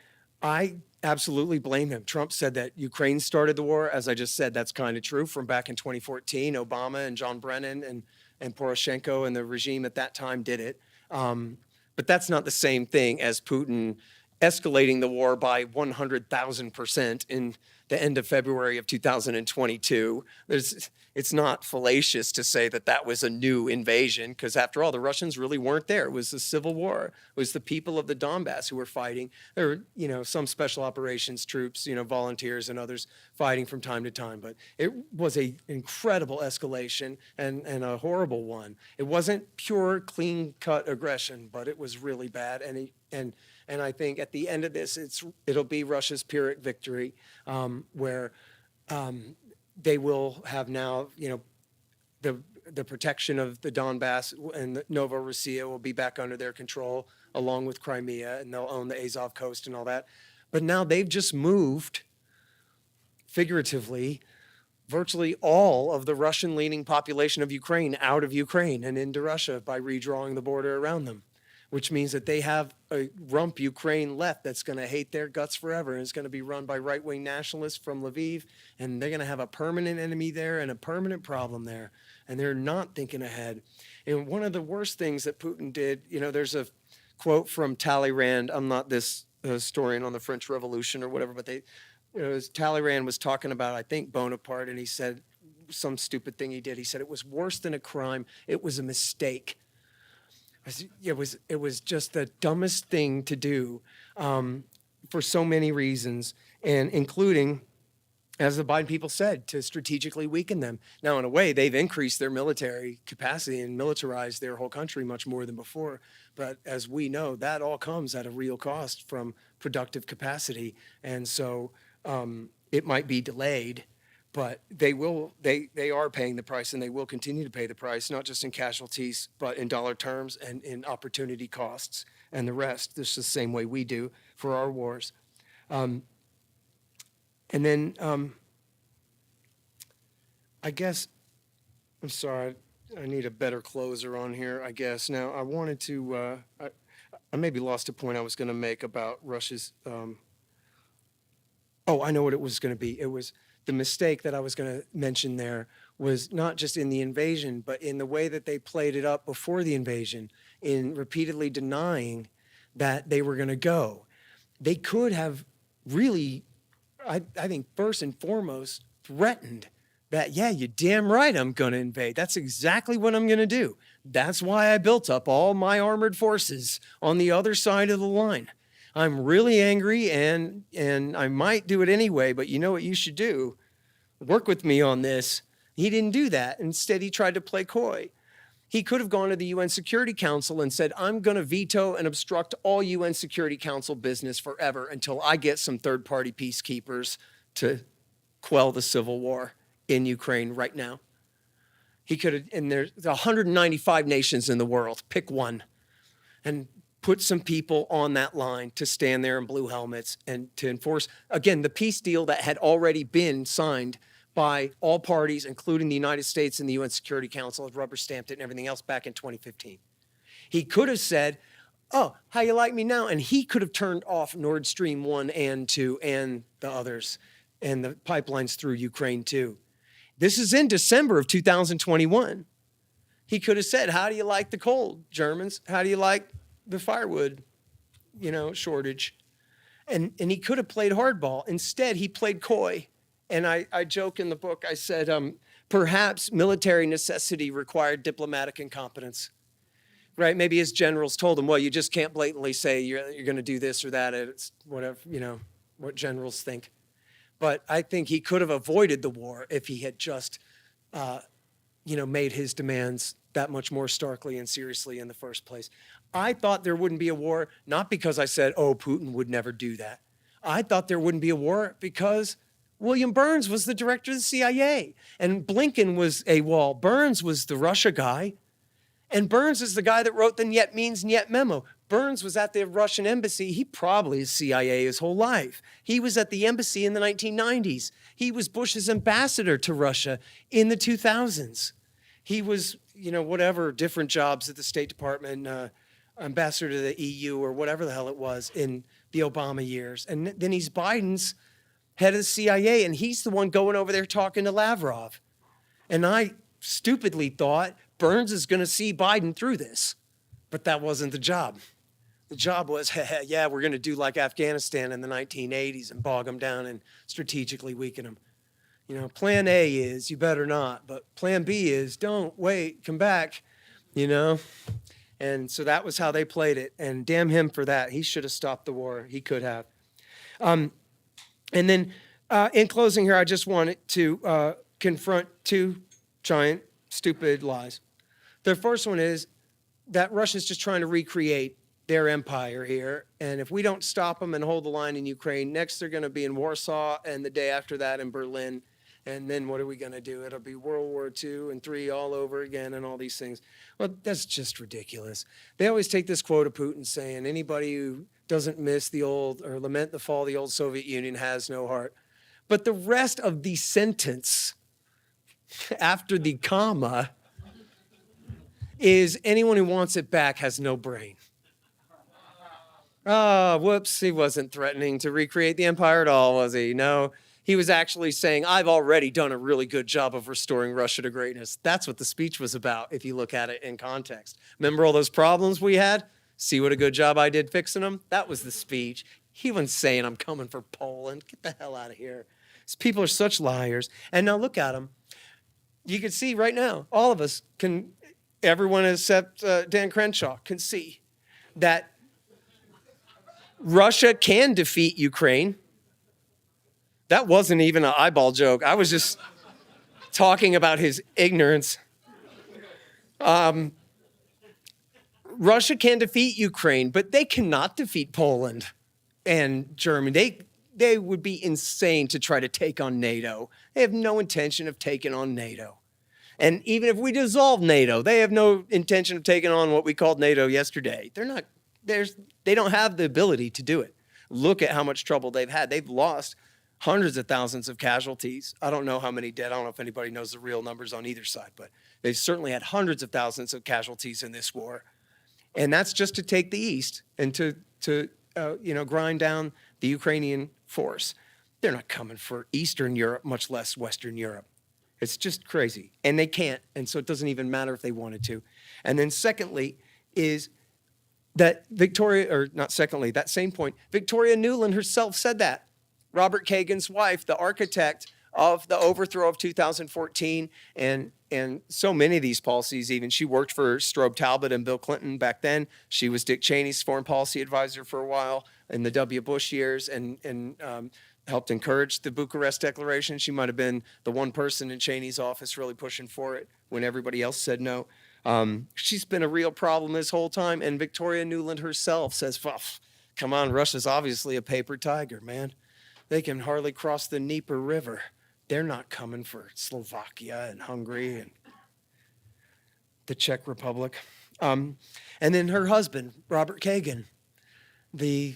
I absolutely blame him. Trump said that Ukraine started the war. As I just said, that's kind of true. From back in 2014, Obama and John Brennan and Poroshenko and the regime at that time did it. But that's not the same thing as Putin escalating the war by 100,000% in the end of February of 2022. It's not fallacious to say that that was a new invasion, because after all, the Russians really weren't there. It was the Civil War. It was the people of the Donbass who were fighting. There were, some special operations troops, volunteers and others fighting from time to time. But it was an incredible escalation and a horrible one. It wasn't pure, clean-cut aggression, but it was really bad. And I think at the end of this, it'll be Russia's Pyrrhic victory, where they will have now, the protection of the Donbass and the Novorossiya will be back under their control. along with Crimea, and they'll own the Azov coast and all that. But now they've just moved, figuratively, virtually all of the Russian-leaning population of Ukraine out of Ukraine and into Russia by redrawing the border around them, which means that they have a rump Ukraine left that's going to hate their guts forever, and it's going to be run by right-wing nationalists from Lviv, and they're going to have a permanent enemy there and a permanent problem there, and they're not thinking ahead. And one of the worst things that Putin did, there's a quote from Talleyrand. I'm not this historian on the French Revolution or whatever, but Talleyrand was talking about, I think, Bonaparte, and he said some stupid thing he did. He said it was worse than a crime. It was a mistake. It was just the dumbest thing to do for so many reasons, and including, as the Biden people said, to strategically weaken them. Now, in a way, they've increased their military capacity and militarized their whole country much more than before. But as we know, that all comes at a real cost from productive capacity. And so it might be delayed, but they are paying the price, and they will continue to pay the price, not just in casualties, but in dollar terms and in opportunity costs and the rest. This is the same way we do for our wars. And then I guess, I'm sorry, I need a better closer on here, I guess. Now, I wanted to, I maybe lost a point I was going to make about Russia's, I know what it was going to be. It was the mistake that I was going to mention there was not just in the invasion, but in the way that they played it up before the invasion, in repeatedly denying that they were going to go. They could have really, I think, first and foremost, threatened that, yeah, you're damn right I'm going to invade. That's exactly what I'm going to do. That's why I built up all my armored forces on the other side of the line. I'm really angry, and I might do it anyway, but you know what you should do? Work with me on this. He didn't do that. Instead, he tried to play coy. He could have gone to the UN Security Council and said, I'm going to veto and obstruct all UN Security Council business forever until I get some third-party peacekeepers to quell the civil war in Ukraine right now. He could have, and there's 195 nations in the world, pick one, and put some people on that line to stand there in blue helmets and to enforce, again, the peace deal that had already been signed by all parties, including the United States and the UN Security Council, had rubber stamped it and everything else back in 2015. He could have said, oh, how you like me now? And he could have turned off Nord Stream 1 and 2 and the others and the pipelines through Ukraine too. This is in December of 2021. He could have said, how do you like the cold, Germans? How do you like the firewood, shortage? And he could have played hardball. Instead, he played coy. And I joke in the book, I said, perhaps military necessity required diplomatic incompetence, right? Maybe his generals told him, well, you just can't blatantly say you're going to do this or that. It's whatever, what generals think. But I think he could have avoided the war if he had just, made his demands that much more starkly and seriously in the first place. I thought there wouldn't be a war, not because I said, Putin would never do that. I thought there wouldn't be a war because William Burns was the director of the CIA, and Blinken was AWOL. Burns was the Russia guy, and Burns is the guy that wrote the Niet Means Niet memo. Burns was at the Russian embassy. He probably is CIA his whole life. He was at the embassy in the 1990s. He was Bush's ambassador to Russia in the 2000s. He was, whatever, different jobs at the State Department, ambassador to the EU or whatever the hell it was in the Obama years. And then he's Biden's head of the CIA, and he's the one going over there talking to Lavrov. And I stupidly thought Burns is going to see Biden through this, but that wasn't the job. The job was, yeah, we're going to do like Afghanistan in the 1980s and bog them down and strategically weaken them. Plan A is, you better not, but plan B is, don't, wait, come back, And so that was how they played it, and damn him for that. He should have stopped the war. He could have. And then in closing here, I just wanted to confront two giant, stupid lies. The first one is that Russia's just trying to recreate their empire here. And if we don't stop them and hold the line in Ukraine, next they're going to be in Warsaw, and the day after that in Berlin. And then what are we going to do? It'll be World War II and III all over again and all these things. Well, that's just ridiculous. They always take this quote of Putin saying, anybody who doesn't miss the old or lament the fall of the old Soviet Union has no heart. But the rest of the sentence after the comma is anyone who wants it back has no brain. Oh, whoops, he wasn't threatening to recreate the empire at all, was he? No, he was actually saying, I've already done a really good job of restoring Russia to greatness. That's what the speech was about, if you look at it in context. Remember all those problems we had? See what a good job I did fixing them? That was the speech. He wasn't saying, I'm coming for Poland. Get the hell out of here. These people are such liars. And now look at them. You can see right now, all of us can, everyone except Dan Crenshaw can see that Russia can defeat Ukraine. That wasn't even an eyeball joke. I was just talking about his ignorance. Russia can defeat Ukraine, but they cannot defeat Poland and Germany. They would be insane to try to take on NATO. They have no intention of taking on NATO. And even if we dissolve NATO, they have no intention of taking on what we called NATO yesterday. They don't have the ability to do it. Look at how much trouble they've had. They've lost hundreds of thousands of casualties. I don't know how many dead. I don't know if anybody knows the real numbers on either side, but they've certainly had hundreds of thousands of casualties in this war. And that's just to take the East and to grind down the Ukrainian force. They're not coming for Eastern Europe, much less Western Europe. It's just crazy. And they can't. And so it doesn't even matter if they wanted to. And then secondly is that that same point, Victoria Nuland herself said that. Robert Kagan's wife, the architect of the overthrow of 2014 and so many of these policies even. She worked for Strobe Talbot and Bill Clinton back then. She was Dick Cheney's foreign policy advisor for a while in the W. Bush years and helped encourage the Bucharest Declaration. She might have been the one person in Cheney's office really pushing for it when everybody else said no. She's been a real problem this whole time. And Victoria Nuland herself says, well, come on, Russia's obviously a paper tiger, man. They can hardly cross the Dnieper River. They're not coming for Slovakia and Hungary and the Czech Republic. And then her husband, Robert Kagan, the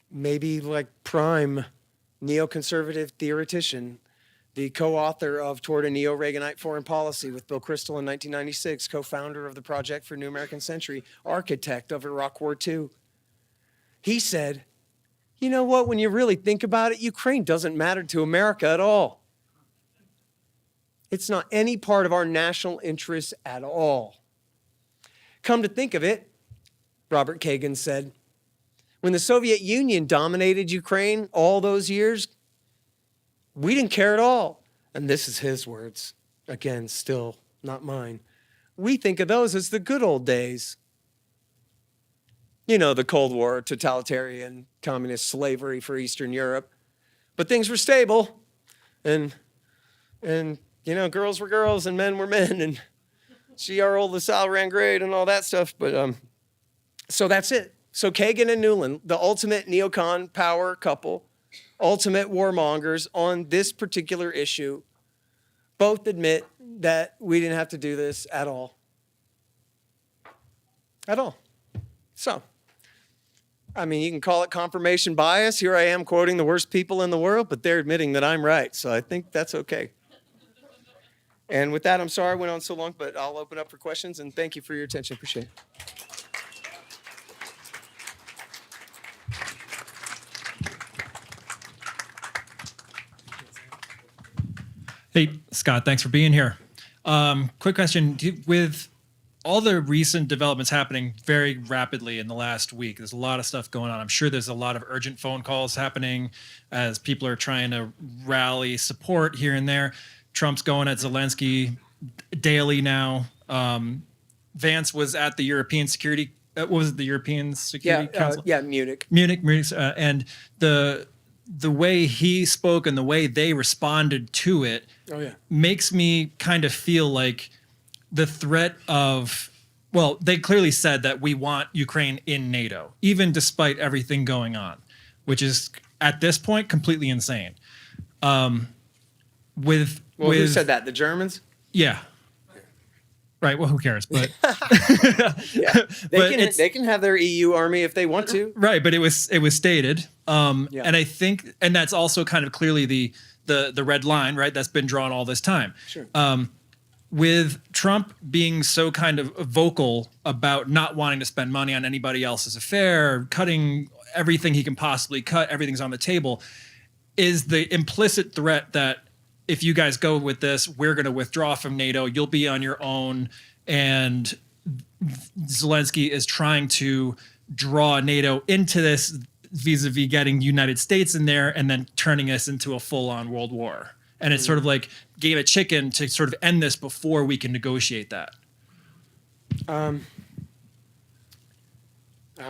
maybe like prime neoconservative theoretician, the co-author of Toward a Neo-Reaganite Foreign Policy with Bill Kristol in 1996, co-founder of the Project for New American Century, architect of Iraq War II. He said, you know what, when you really think about it, Ukraine doesn't matter to America at all. It's not any part of our national interests at all. Come to think of it, Robert Kagan said, when the Soviet Union dominated Ukraine all those years, we didn't care at all. And this is his words. Again, still not mine. We think of those as the good old days. You know, the Cold War, totalitarian, communist slavery for Eastern Europe. But things were stable. And girls were girls and men were men. And GRO LaSalle ran great and all that stuff. But so that's it. So Kagan and Nuland, the ultimate neocon power couple, ultimate warmongers on this particular issue, both admit that we didn't have to do this at all. At all. So, I mean, you can call it confirmation bias. Here I am quoting the worst people in the world, but they're admitting that I'm right. So I think that's okay. And with that, I'm sorry I went on so long, but I'll open up for questions. And thank you for your attention. Appreciate it. Hey, Scott, thanks for being here. Quick question. With all the recent developments happening very rapidly in the last week, there's a lot of stuff going on. I'm sure there's a lot of urgent phone calls happening as people are trying to rally support here and there. Trump's going at Zelensky daily now. Vance was at the European Security, what was it, the European Security Council? Munich. And the way he spoke and the way they responded to it makes me kind of feel like the threat of, well, they clearly said that we want Ukraine in NATO, even despite everything going on, which is at this point completely insane. With Well, who with- said that? The Germans? Yeah. Right. Well, who cares? But Yeah. They can have their EU army if they want to. right. But it was stated. Yeah. And I think, and that's also kind of clearly the red line, right? That's been drawn all this time. Sure. With Trump being so kind of vocal about not wanting to spend money on anybody else's affair, cutting everything he can possibly cut, everything's on the table, is the implicit threat that if you guys go with this, we're going to withdraw from NATO, you'll be on your own. And Zelensky is trying to draw NATO into this vis-a-vis getting United States in there and then turning us into a full-on world war. And it's sort of like game of chicken to sort of end this before we can negotiate that. I'm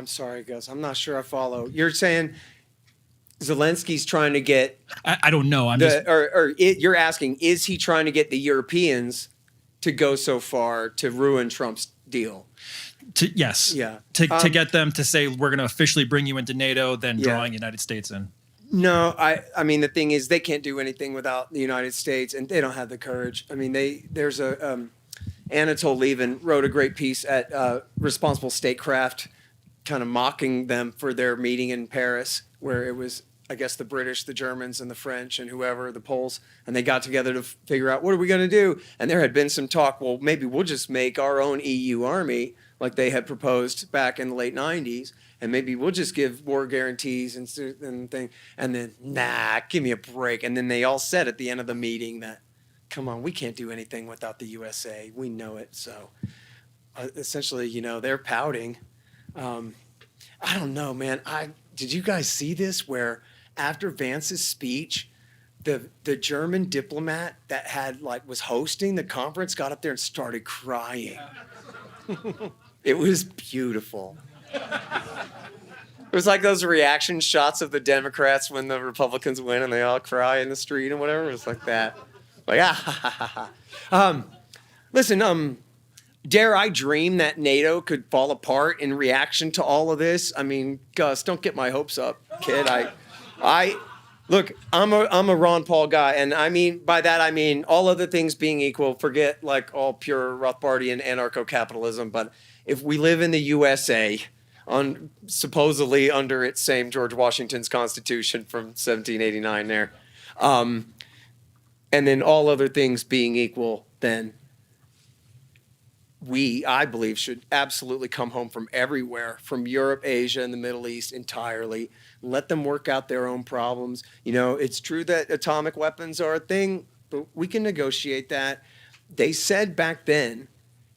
sorry, Gus. I'm not sure I follow. You're saying Zelensky's trying to get I don't know. you're asking, is he trying to get the Europeans to go so far to ruin Trump's deal? Yes. Yeah. To get them to say we're going to officially bring you into NATO, then Yeah. drawing the United States in. No, I mean, the thing is, they can't do anything without the United States, and they don't have the courage. I mean, there's Anatole Levin wrote a great piece at Responsible Statecraft, kind of mocking them for their meeting in Paris, where it was, I guess, the British, the Germans, and the French, and whoever, the Poles, and they got together to figure out, what are we going to do? And there had been some talk, well, maybe we'll just make our own EU army, like they had proposed back in the late 90s, and maybe we'll just give war guarantees and thing. And then, nah, give me a break. And then they all said at the end of the meeting that, come on, we can't do anything without the USA. We know it. So essentially, they're pouting. I don't know, man. Did you guys see this where after Vance's speech, the German diplomat that was hosting the conference got up there and started crying? It was beautiful. It was like those reaction shots of the Democrats when the Republicans win and they all cry in the street and whatever. It was like that. Like, listen, dare I dream that NATO could fall apart in reaction to all of this? I mean, Gus, don't get my hopes up, kid. Look, I'm a Ron Paul guy, and I mean by that I mean all other things being equal, forget like all pure Rothbardian anarcho-capitalism. But if we live in the USA, supposedly under its same George Washington's Constitution from 1789 there, and then all other things being equal, then I believe, should absolutely come home from everywhere, from Europe, Asia, and the Middle East entirely. Let them work out their own problems. It's true that atomic weapons are a thing, but we can negotiate that. They said back then,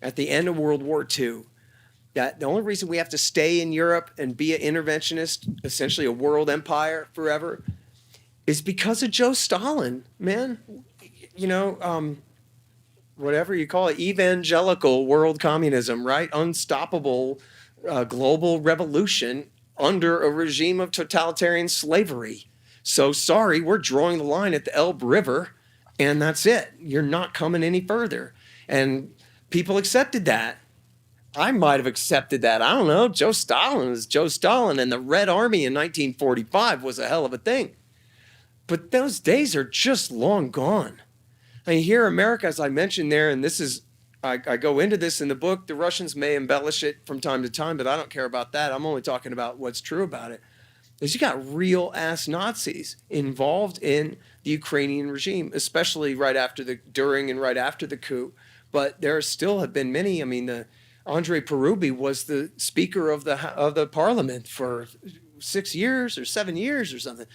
at the end of World War II, that the only reason we have to stay in Europe and be an interventionist, essentially a world empire forever, is because of Joe Stalin, man. Whatever you call it, evangelical world communism, right? Unstoppable global revolution under a regime of totalitarian slavery. So sorry, we're drawing the line at the Elbe River, and that's it. You're not coming any further. And people accepted that. I might have accepted that. I don't know. Joe Stalin is Joe Stalin, and the Red Army in 1945 was a hell of a thing. But those days are just long gone. I mean, here in America, as I mentioned there, and this is, I go into this in the book, the Russians may embellish it from time to time, but I don't care about that. I'm only talking about what's true about it. Is you got real ass Nazis involved in the Ukrainian regime, especially during and right after the coup. But there still have been many. I mean, Andrei Parubi was the Speaker of the Parliament for 6 years or 7 years or something.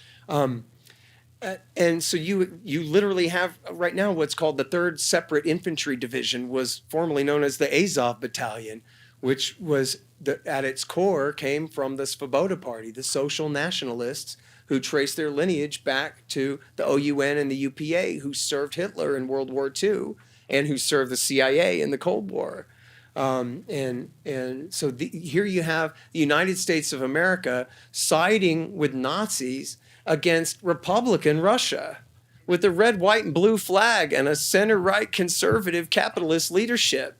And so you literally have right now what's called the 3rd Separate Infantry Division, was formerly known as the Azov Battalion, which was at its core came from the Svoboda Party, the social nationalists who trace their lineage back to the OUN and the UPA, who served Hitler in World War II and who served the CIA in the Cold War. And so here you have the United States of America siding with Nazis against Republican Russia with the red, white, and blue flag and a center-right conservative capitalist leadership.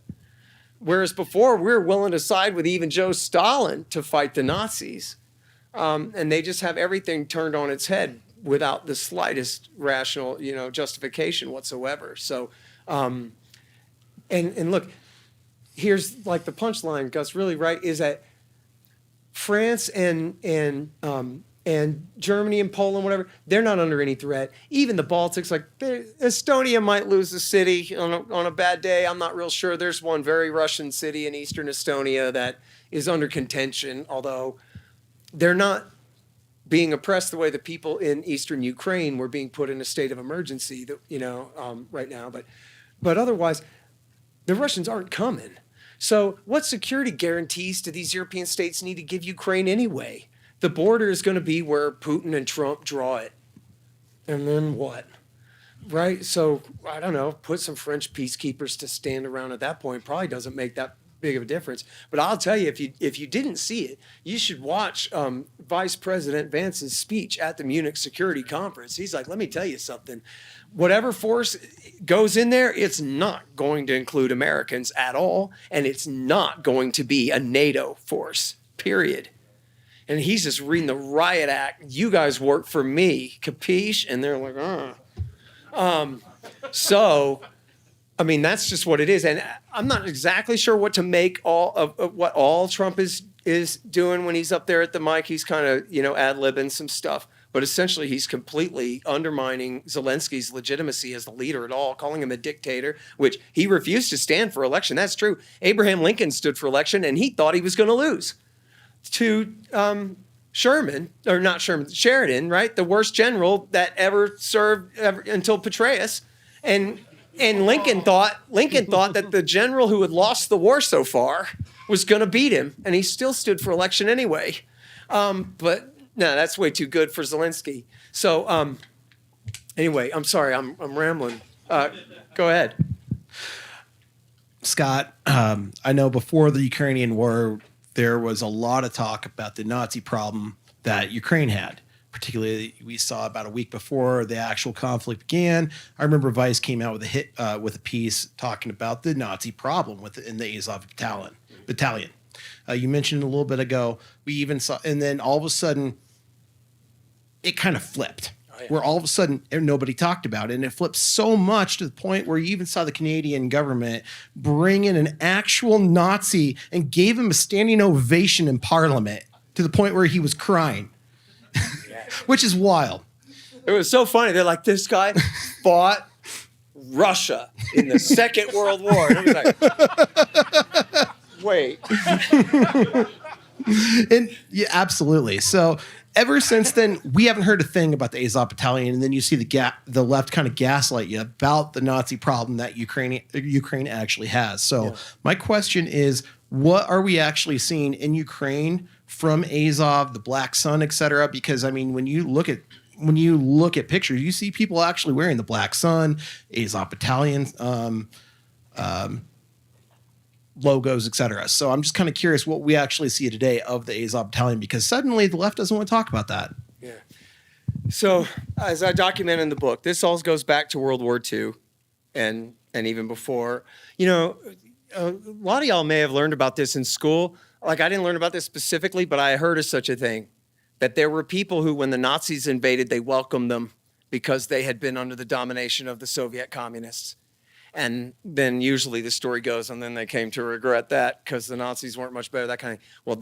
Whereas before, we were willing to side with even Joe Stalin to fight the Nazis. And they just have everything turned on its head without the slightest rational, justification whatsoever. So, and look, here's like the punchline, Gus, really right, is that France and Germany and Poland, whatever, they're not under any threat. Even the Baltics, like Estonia might lose a city on a bad day. I'm not real sure. There's one very Russian city in eastern Estonia that is under contention, although they're not being oppressed the way the people in eastern Ukraine were being put in a state of emergency, right now. But otherwise, the Russians aren't coming. So what security guarantees do these European states need to give Ukraine anyway? The border is going to be where Putin and Trump draw it. And then what? Right? So, I don't know, put some French peacekeepers to stand around at that point probably doesn't make that big of a difference. But I'll tell you, if you didn't see it, you should watch Vice President Vance's speech at the Munich Security Conference. He's like, let me tell you something. Whatever force goes in there, it's not going to include Americans at all, and it's not going to be a NATO force, period. And he's just reading the riot act. You guys work for me, capiche? And they're like, So, I mean, that's just what it is. And I'm not exactly sure what to make of what all Trump is doing when he's up there at the mic. He's kind of, ad-libbing some stuff. But essentially, he's completely undermining Zelensky's legitimacy as the leader at all, calling him a dictator, which he refused to stand for election. That's true. Abraham Lincoln stood for election, and he thought he was going to lose to Sheridan, right? The worst general that ever served until Petraeus. And Lincoln thought that the general who had lost the war so far was going to beat him, and he still stood for election anyway. But no, that's way too good for Zelensky. So anyway, I'm sorry, I'm rambling. Go ahead. Scott, I know before the Ukrainian war, there was a lot of talk about the Nazi problem that Ukraine had. Particularly, we saw about a week before the actual conflict began. I remember Vice came out with a piece talking about the Nazi problem in the Azov battalion. You mentioned a little bit ago. We even saw, and then all of a sudden, it kind of flipped. Oh, yeah. Where all of a sudden nobody talked about it, and it flipped so much to the point where you even saw the Canadian government bring in an actual Nazi and gave him a standing ovation in Parliament to the point where he was crying. Which is wild. It was so funny. They're like, this guy fought Russia in the Second World War. And I was like, wait. And yeah, absolutely. So ever since then, we haven't heard a thing about the Azov battalion. And then you see the left kind of gaslight you about the Nazi problem that Ukraine actually has. So my question is, what are we actually seeing in Ukraine from Azov, the Black Sun, et cetera? Because I mean, when you look at pictures, you see people actually wearing the Black Sun, Azov battalion logos, et cetera. So I'm just kind of curious what we actually see today of the Azov battalion, because suddenly the left doesn't want to talk about that. Yeah. So as I document in the book, this all goes back to World War II and even before. A lot of y'all may have learned about this in school. Like, I didn't learn about this specifically, but I heard of such a thing, that there were people who, when the Nazis invaded, they welcomed them because they had been under the domination of the Soviet communists. And then usually the story goes, and then they came to regret that because the Nazis weren't much better, that kind of thing. Well,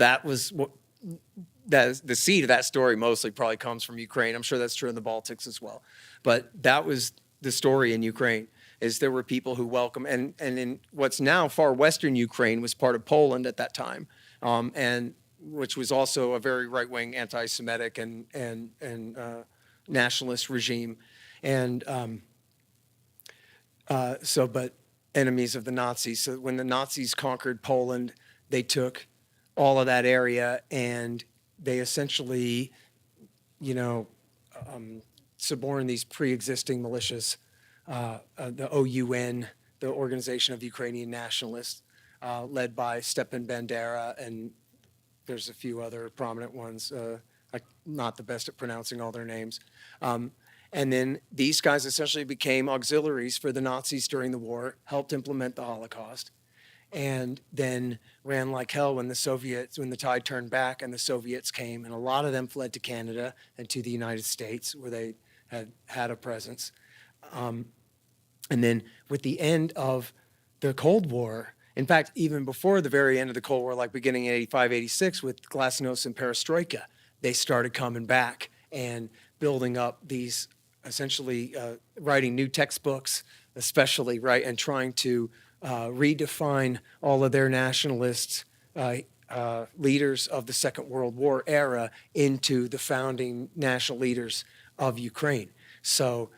the seed of that story mostly probably comes from Ukraine. I'm sure that's true in the Baltics as well. But that was the story in Ukraine. Is there were people who welcomed, and in what's now far western Ukraine was part of Poland at that time, and which was also a very right-wing anti-Semitic and nationalist regime, and but enemies of the Nazis. So when the Nazis conquered Poland, they took all of that area and they essentially, suborned these pre-existing militias. The OUN, the Organization of Ukrainian Nationalists, led by Stepan Bandera, and there's a few other prominent ones. I'm not the best at pronouncing all their names. And then these guys essentially became auxiliaries for the Nazis during the war, helped implement the Holocaust. and then ran like hell when the tide turned back and the Soviets came, and a lot of them fled to Canada and to the United States where they had a presence. And then with the end of the Cold War, in fact, even before the very end of the Cold War, like beginning in 85, 86 with Glasnost and Perestroika, they started coming back and building up these, essentially writing new textbooks, especially, right, and trying to redefine all of their nationalists, leaders of the Second World War era into the founding national leaders of Ukraine. So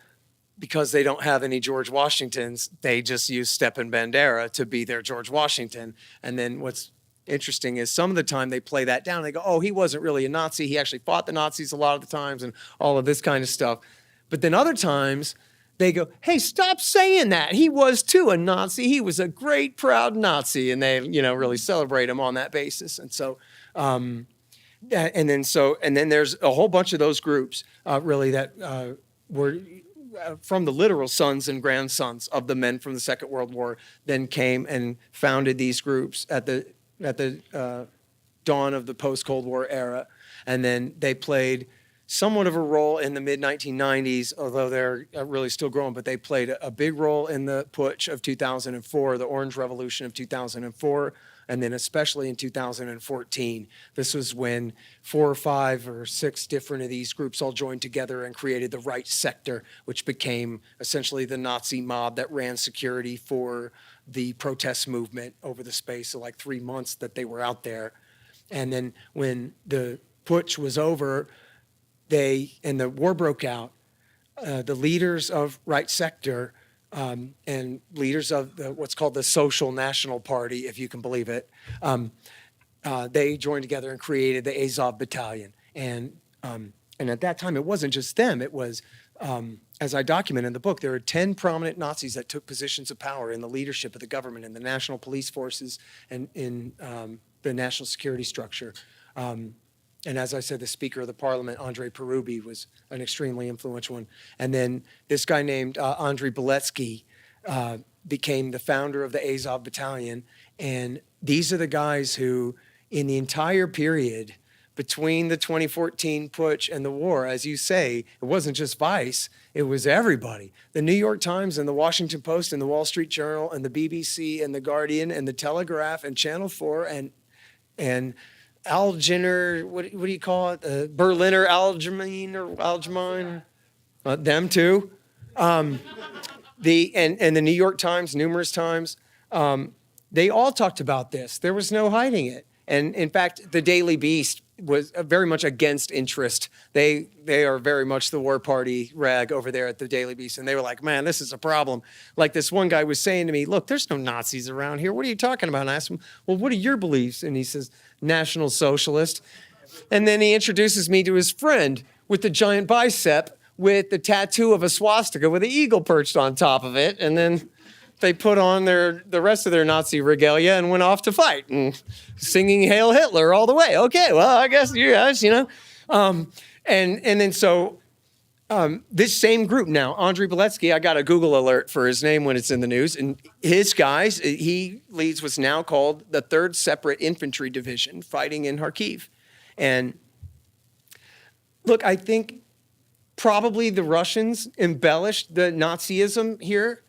because they don't have any George Washingtons, they just use Stepan Bandera to be their George Washington. And then what's interesting is some of the time they play that down. They go, oh, he wasn't really a Nazi. He actually fought the Nazis a lot of the times and all of this kind of stuff. But then other times they go, hey, stop saying that. He was too a Nazi. He was a great, proud Nazi. And they, really celebrate him on that basis. And so, and then there's a whole bunch of those groups really that were from the literal sons and grandsons of the men from the Second World War, then came and founded these groups at the dawn of the post-Cold War era. And then they played somewhat of a role in the mid-1990s, although they're really still growing, but they played a big role in the putsch of 2004, the Orange Revolution of 2004, and then especially in 2014. This was when 4 or 5 or 6 different of these groups all joined together and created the Right Sector, which became essentially the Nazi mob that ran security for the protest movement over the space of like 3 months that they were out there. And then when the putsch was over, and the war broke out, the leaders of Right Sector and leaders of what's called the Social National Party, if you can believe it, they joined together and created the Azov Battalion. And at that time, it wasn't just them. It was, as I document in the book, there were 10 prominent Nazis that took positions of power in the leadership of the government, in the national police forces, and in the national security structure. And as I said, the Speaker of the Parliament, Andrei Parubi, was an extremely influential one. And then this guy named Andrei Beletsky became the founder of the Azov Battalion. And these are the guys who, in the entire period between the 2014 putsch and the war, as you say, it wasn't just Vice, it was everybody. The New York Times and the Washington Post and the Wall Street Journal and the BBC and the Guardian and the Telegraph and Channel 4 and Algener, what do you call it? Berliner Allgemeine or Allgemeine? Them too. And the New York Times, numerous times, they all talked about this. There was no hiding it. And in fact, the Daily Beast was very much against interest. They are very much the war party rag over there at the Daily Beast. And they were like, man, this is a problem. Like this one guy was saying to me, look, there's no Nazis around here. What are you talking about? And I asked him, well, what are your beliefs? And he says, National Socialist. And then he introduces me to his friend with the giant bicep with the tattoo of a swastika with an eagle perched on top of it. And then they put on the rest of their Nazi regalia and went off to fight and singing Hail Hitler all the way. Okay, well, I guess you guys, and then so this same group now, Andrei Beletsky, I got a Google alert for his name when it's in the news, and his guys, he leads what's now called the 3rd Separate Infantry Division, fighting in Kharkiv. And look, I think probably the Russians embellished the Nazism here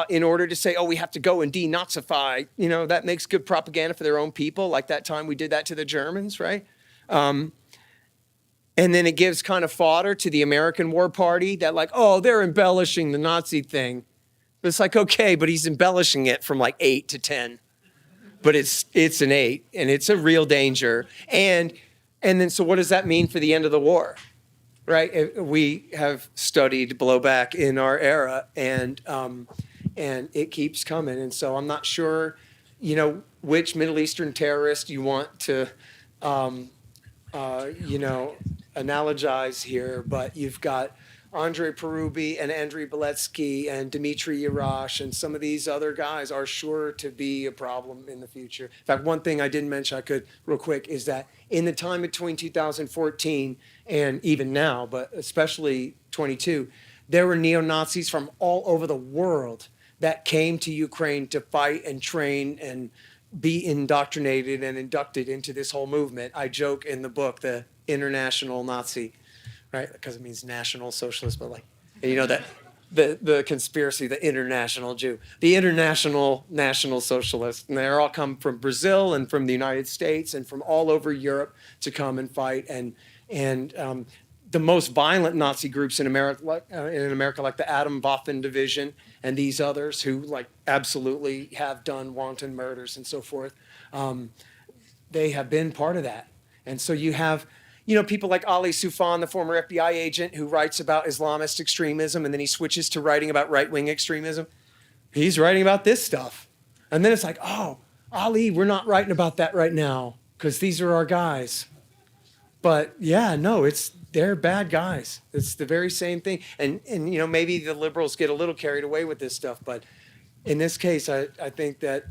in order to say, oh, we have to go and denazify. That makes good propaganda for their own people, like that time we did that to the Germans, right? And then it gives kind of fodder to the American War Party that like, oh, they're embellishing the Nazi thing. But it's like, okay, but he's embellishing it from like 8 to 10. But it's an 8, and it's a real danger. And then so what does that mean for the end of the war? Right? We have studied blowback in our era, and it keeps coming. And so I'm not sure, which Middle Eastern terrorist you want to, analogize here, but you've got Andrei Parubi and Andrei Beletsky and Dmitry Yarash and some of these other guys are sure to be a problem in the future. In fact, one thing I didn't mention, I could real quick, is that in the time between 2014 and even now, but especially 22, there were neo-Nazis from all over the world that came to Ukraine to fight and train and be indoctrinated and inducted into this whole movement. I joke in the book, the international Nazi, right? Because it means national socialist, but like, you know, that the conspiracy, the international Jew, the international national socialist. And they're all come from Brazil and from the United States and from all over Europe to come and fight. And the most violent Nazi groups in America, like the Atomwaffen Division and these others who like absolutely have done wanton murders and so forth, they have been part of that. And so you have, you know, people like Ali Soufan, the former FBI agent who writes about Islamist extremism and then he switches to writing about right-wing extremism. He's writing about this stuff. And then it's like, oh, Ali, we're not writing about that right now because these are our guys. But yeah, no, they're bad guys. It's the very same thing. And you know, maybe the liberals get a little carried away with this stuff, but in this case, I think that,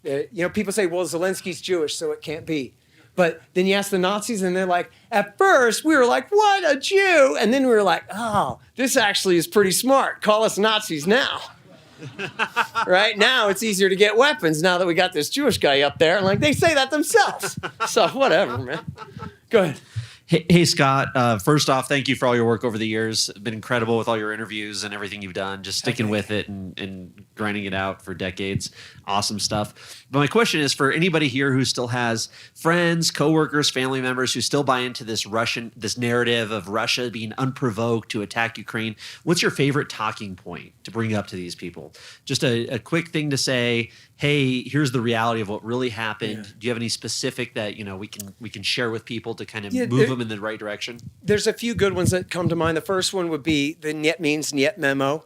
you know, people say, well, Zelensky's Jewish, so it can't be. But then you ask the Nazis and they're like, at first we were like, what, a Jew? And then we were like, oh, this actually is pretty smart. Call us Nazis now. Right now it's easier to get weapons now that we got this Jewish guy up there. And like they say that themselves. So whatever, man. Go ahead. Hey, Scott. First off, thank you for all your work over the years. It's been incredible with all your interviews and everything you've done, just sticking with it and grinding it out for decades. Awesome stuff. But my question is for anybody here who still has friends, coworkers, family members who still buy into this narrative of Russia being unprovoked to attack Ukraine. What's your favorite talking point to bring up to these people? Just a quick thing to say, hey, here's the reality of what really happened. Yeah. Do you have any specific that, you know, we can share with people to kind of move them in the right direction? There's a few good ones that come to mind. The first one would be the Niet means Niet memo,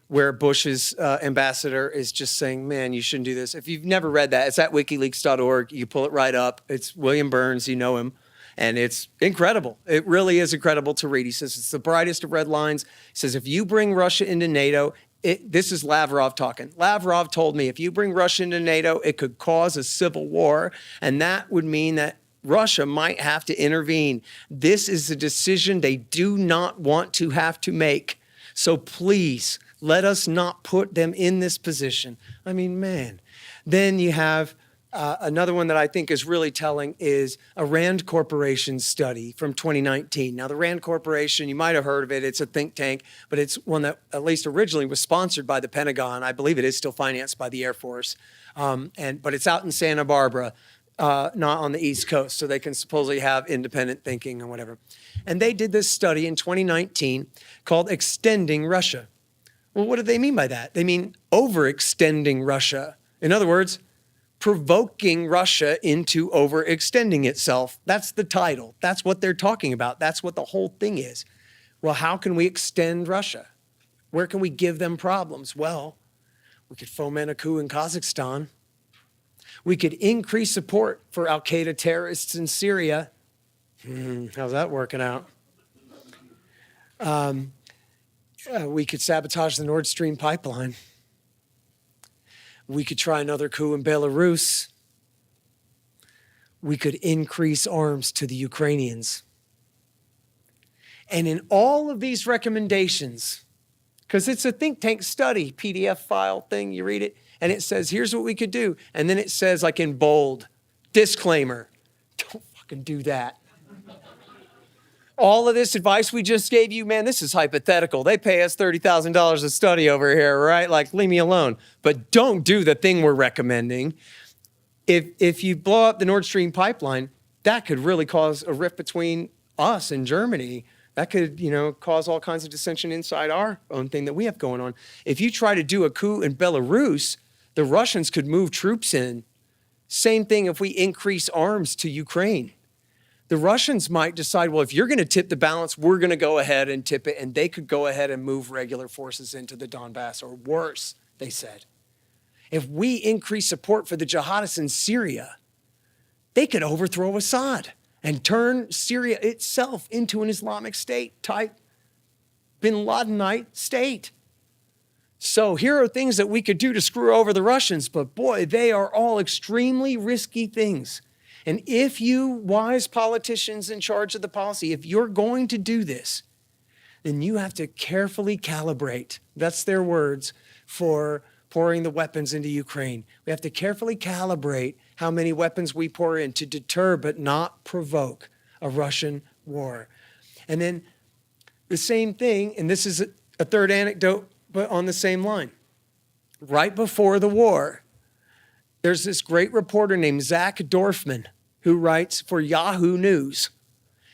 where Bush's ambassador is just saying, man, you shouldn't do this. If you've never read that, it's at wikileaks.org. You pull it right up. It's William Burns. You know him. And it's incredible. It really is incredible to read. He says it's the brightest of red lines. He says if you bring Russia into NATO, this is Lavrov talking. Lavrov told me if you bring Russia into NATO, it could cause a civil war. And that would mean that Russia might have to intervene. This is a decision they do not want to have to make. So please, let us not put them in this position. I mean, man. Then you have another one that I think is really telling is a Rand Corporation study from 2019. Now, the Rand Corporation, you might have heard of it. It's a think tank, but it's one that at least originally was sponsored by the Pentagon. I believe it is still financed by the Air Force. But it's out in Santa Barbara, not on the East Coast, so they can supposedly have independent thinking and whatever. And they did this study in 2019 called Extending Russia. Well, what do they mean by that? They mean overextending Russia. In other words, provoking Russia into overextending itself. That's the title. That's what they're talking about. That's what the whole thing is. Well, how can we extend Russia? Where can we give them problems? Well, we could foment a coup in Kazakhstan. We could increase support for al-Qaeda terrorists in Syria. How's that working out? We could sabotage the Nord Stream pipeline. We could try another coup in Belarus. We could increase arms to the Ukrainians. And in all of these recommendations, because it's a think tank study, PDF file thing, you read it, and it says, here's what we could do. And then it says, like in bold, disclaimer, don't fucking do that. All of this advice we just gave you, man, this is hypothetical. They pay us $30,000 a study over here, right? Like, leave me alone. But don't do the thing we're recommending. If you blow up the Nord Stream pipeline, that could really cause a rift between us and Germany. That could, cause all kinds of dissension inside our own thing that we have going on. If you try to do a coup in Belarus, the Russians could move troops in. Same thing if we increase arms to Ukraine. The Russians might decide, well, if you're going to tip the balance, we're going to go ahead and tip it. And they could go ahead and move regular forces into the Donbass, or worse, they said. If we increase support for the jihadists in Syria, they could overthrow Assad and turn Syria itself into an Islamic State type, bin Ladenite state. So here are things that we could do to screw over the Russians, but boy, they are all extremely risky things. And if you wise politicians in charge of the policy, if you're going to do this, then you have to carefully calibrate, that's their words, for pouring the weapons into Ukraine. We have to carefully calibrate how many weapons we pour in to deter but not provoke a Russian war. And then the same thing, and this is a third anecdote, but on the same line. Right before the war, there's this great reporter named Zach Dorfman who writes for Yahoo News.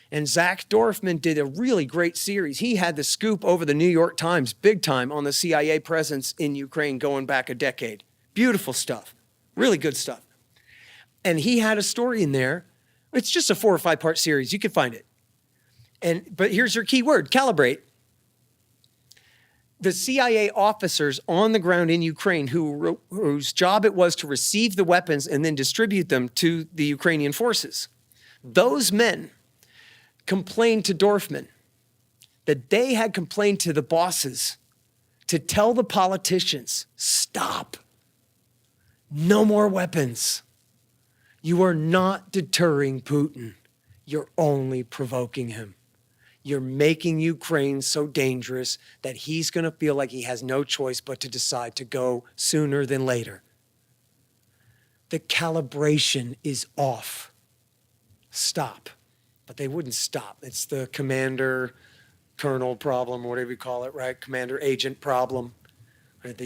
And Zach Dorfman did a really great series. He had the scoop over the New York Times big time on the CIA presence in Ukraine going back a decade. Beautiful stuff, really good stuff. And he had a story in there. It's just a 4 or 5 part series. You can find it. But here's your key word, calibrate. The CIA officers on the ground in Ukraine whose job it was to receive the weapons and then distribute them to the Ukrainian forces, those men complained to Dorfman that they had complained to the bosses to tell the politicians, stop, no more weapons. You are not deterring Putin. You're only provoking him. You're making Ukraine so dangerous that he's going to feel like he has no choice but to decide to go sooner than later. The calibration is off. Stop. But they wouldn't stop. It's the commander colonel problem, or whatever you call it, right? Commander agent problem. Right?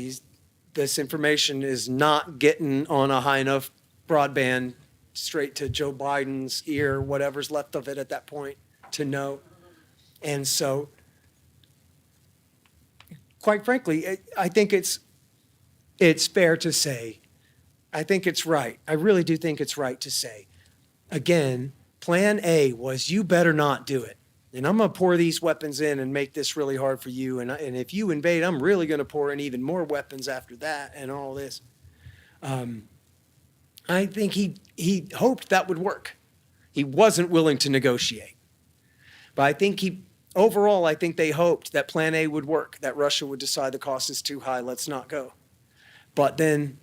This information is not getting on a high enough broadband straight to Joe Biden's ear, whatever's left of it at that point, to know. And so, quite frankly, I think it's fair to say, I think it's right. I really do think it's right to say, again, Plan A was you better not do it. And I'm going to pour these weapons in and make this really hard for you. And if you invade, I'm really going to pour in even more weapons after that and all this. I think he hoped that would work. He wasn't willing to negotiate. But I think overall, I think they hoped that Plan A would work, that Russia would decide the cost is too high, let's not go. But then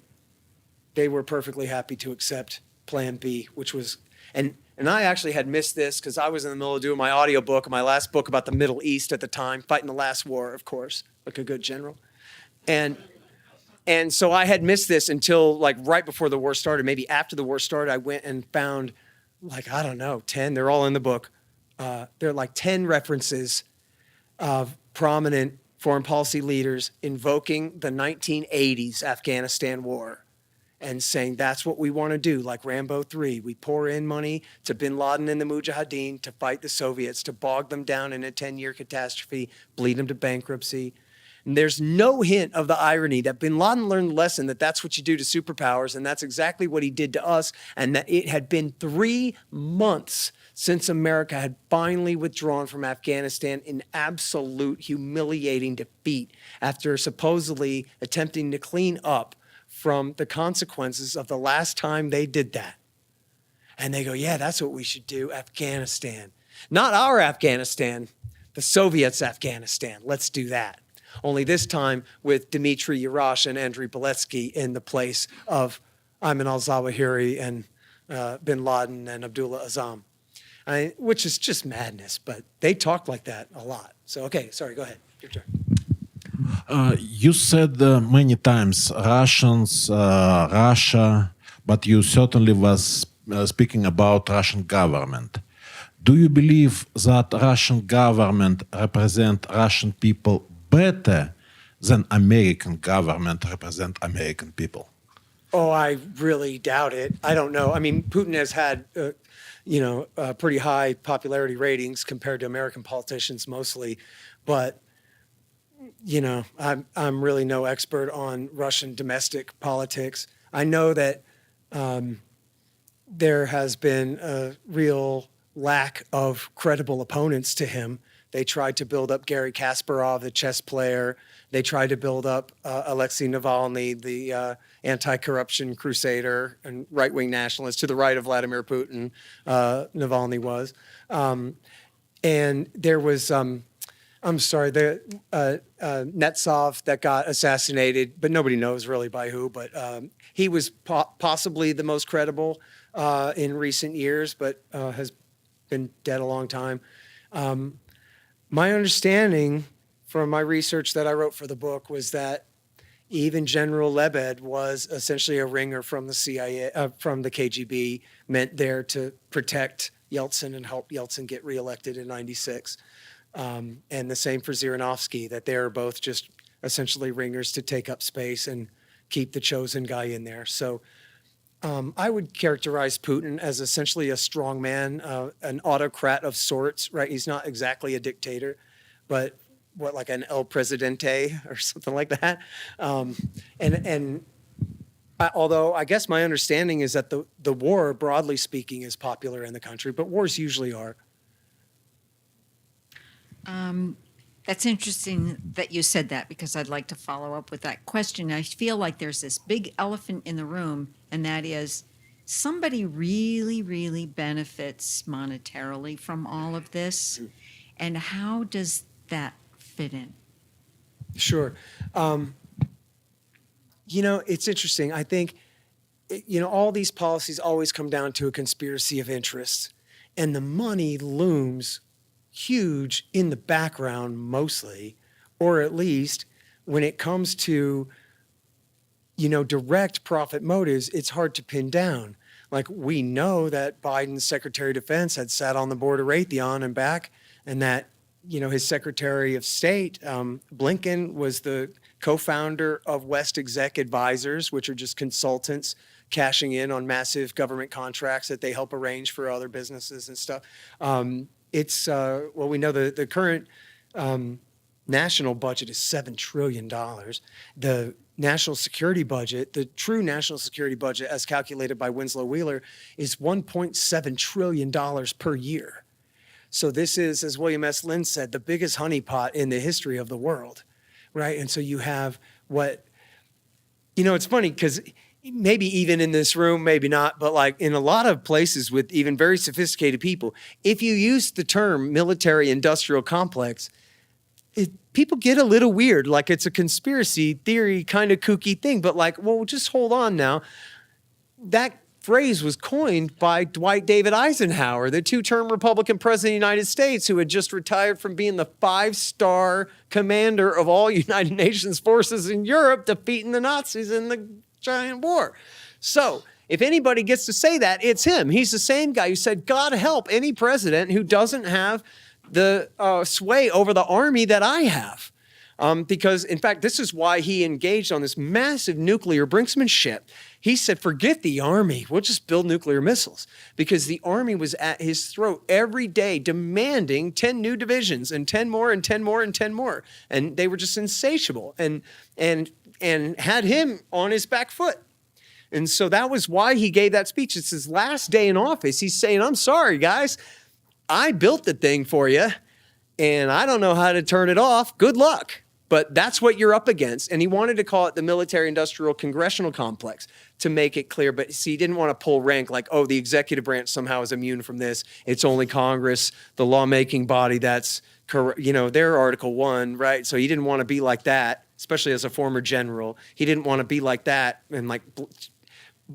they were perfectly happy to accept Plan B, which was, and I actually had missed this because I was in the middle of doing my audiobook, my last book about the Middle East at the time, fighting the last war, of course, like a good general. And so I had missed this until like right before the war started. Maybe after the war started, I went and found like, I don't know, 10, they're all in the book. There are like 10 references of prominent foreign policy leaders invoking the 1980s Afghanistan war and saying that's what we want to do, like Rambo 3. We pour in money to bin Laden and the Mujahideen to fight the Soviets, to bog them down in a 10-year catastrophe, bleed them to bankruptcy. And there's no hint of the irony that bin Laden learned the lesson that that's what you do to superpowers, and that's exactly what he did to us, and that it had been 3 months since America had finally withdrawn from Afghanistan in absolute humiliating defeat after supposedly attempting to clean up from the consequences of the last time they did that. And they go, yeah, that's what we should do, Afghanistan. Not our Afghanistan, the Soviets' Afghanistan. Let's do that. Only this time with Dmitry Yarash and Andrei Beletsky in the place of Ayman al-Zawahiri and bin Laden and Abdullah Azzam. Which is just madness, but they talk like that a lot. So, okay, sorry, go ahead. Your turn. You said many times Russians, Russia, but you certainly was speaking about Russian government. Do you believe that Russian government represent Russian people better than American government represent American people? Oh, I really doubt it. I don't know. I mean, Putin has had, pretty high popularity ratings compared to American politicians mostly, but I'm really no expert on Russian domestic politics. I know that there has been a real lack of credible opponents to him. They tried to build up Garry Kasparov, the chess player. They tried to build up Alexei Navalny, the anti-corruption crusader and right-wing nationalist to the right of Vladimir Putin, Navalny was. And there was, Netsov that got assassinated, but nobody knows really by who, but he was possibly the most credible in recent years, but has been dead a long time. My understanding from my research that I wrote for the book was that Even General Lebed was essentially a ringer from the CIA, from the KGB, meant there to protect Yeltsin and help Yeltsin get reelected in '96. And the same for Zhirinovsky, that they're both just essentially ringers to take up space and keep the chosen guy in there. So I would characterize Putin as essentially a strongman, an autocrat of sorts, right? He's not exactly a dictator, but what, like an El Presidente or something like that. Although I guess my understanding is that the war, broadly speaking, is popular in the country, but wars usually are. That's interesting that you said that, because I'd like to follow up with that question. I feel like there's this big elephant in the room, and that is somebody really, really benefits monetarily from all of this. And how does that fit in? Sure. It's interesting. I think, all these policies always come down to a conspiracy of interests, and the money looms huge in the background mostly, or at least when it comes to, direct profit motives, it's hard to pin down. Like, we know that Biden's Secretary of Defense had sat on the board of Raytheon and back, and that, his Secretary of State, Blinken, was the co-founder of West Exec Advisors, which are just consultants cashing in on massive government contracts that they help arrange for other businesses and stuff. We know the current national budget is $7 trillion. The national security budget, the true national security budget as calculated by Winslow Wheeler, is $1.7 trillion per year. So this is, as William S. Lynn said, the biggest honeypot in the history of the world, right? And so you have it's funny because maybe even in this room, maybe not, but like in a lot of places with even very sophisticated people, if you use the term military industrial complex, people get a little weird. Like, it's a conspiracy theory kind of kooky thing, but like, well, just hold on now. That phrase was coined by Dwight David Eisenhower, the two-term Republican president of the United States, who had just retired from being the 5-star commander of all United Nations forces in Europe, defeating the Nazis in the giant war. So if anybody gets to say that, it's him. He's the same guy who said, God help any president who doesn't have the sway over the army that I have. Because, in fact, this is why he engaged on this massive nuclear brinksmanship. He said, forget the army. We'll just build nuclear missiles. Because the army was at his throat every day demanding 10 new divisions and 10 more and 10 more and 10 more. And they were just insatiable and had him on his back foot. And so that was why he gave that speech. It's his last day in office. He's saying, I'm sorry, guys. I built the thing for you, and I don't know how to turn it off. Good luck. But that's what you're up against. And he wanted to call it the military-industrial congressional complex to make it clear. But see, he didn't want to pull rank like, oh, the executive branch somehow is immune from this. It's only Congress, the lawmaking body that's, they're Article 1, right? So he didn't want to be like that, especially as a former general. He didn't want to be like that and like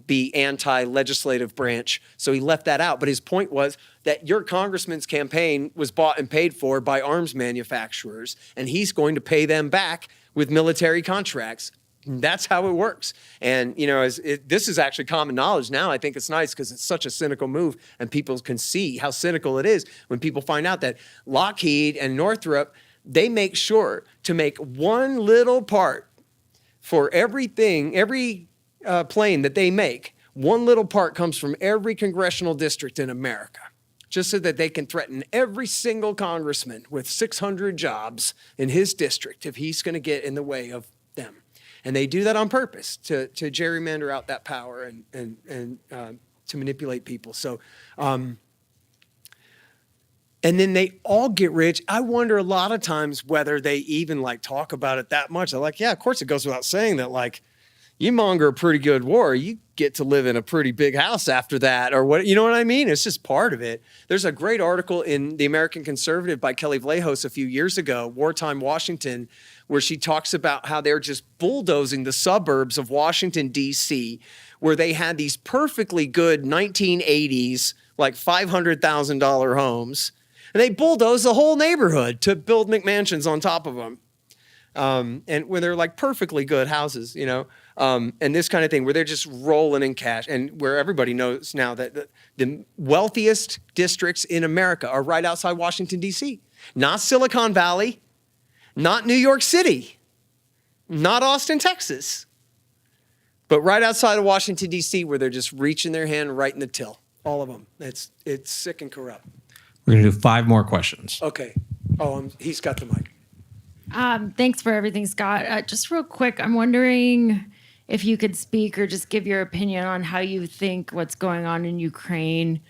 be anti-legislative branch. So he left that out. But his point was that your congressman's campaign was bought and paid for by arms manufacturers, and he's going to pay them back with military contracts. That's how it works. And, this is actually common knowledge now. I think it's nice because it's such a cynical move, and people can see how cynical it is when people find out that Lockheed and Northrop, they make sure to make one little part for everything, every plane that they make. One little part comes from every congressional district in America, just so that they can threaten every single congressman with 600 jobs in his district if he's going to get in the way of them. And they do that on purpose to gerrymander out that power and to manipulate people. So, and then they all get rich. I wonder a lot of times whether they even like talk about it that much. They're like, yeah, of course it goes without saying that, like, you monger a pretty good war, you get to live in a pretty big house after that, or what, you know what I mean? It's just part of it. There's a great article in The American Conservative by Kelly Vlahos a few years ago, Wartime Washington, where she talks about how they're just bulldozing the suburbs of Washington, D.C., where they had these perfectly good 1980s, like $500,000 homes, and they bulldozed the whole neighborhood to build McMansions on top of them. and where they're like perfectly good houses, and this kind of thing where they're just rolling in cash, and where everybody knows now that the wealthiest districts in America are right outside Washington, D.C., not Silicon Valley, not New York City, not Austin, Texas, but right outside of Washington, D.C., where they're just reaching their hand right in the till. All of them. It's sick and corrupt. We're going to do 5 more questions. Okay. Oh, he's got the mic. Thanks for everything, Scott. Just real quick, I'm wondering if you could speak or just give your opinion on how you think what's going on in Ukraine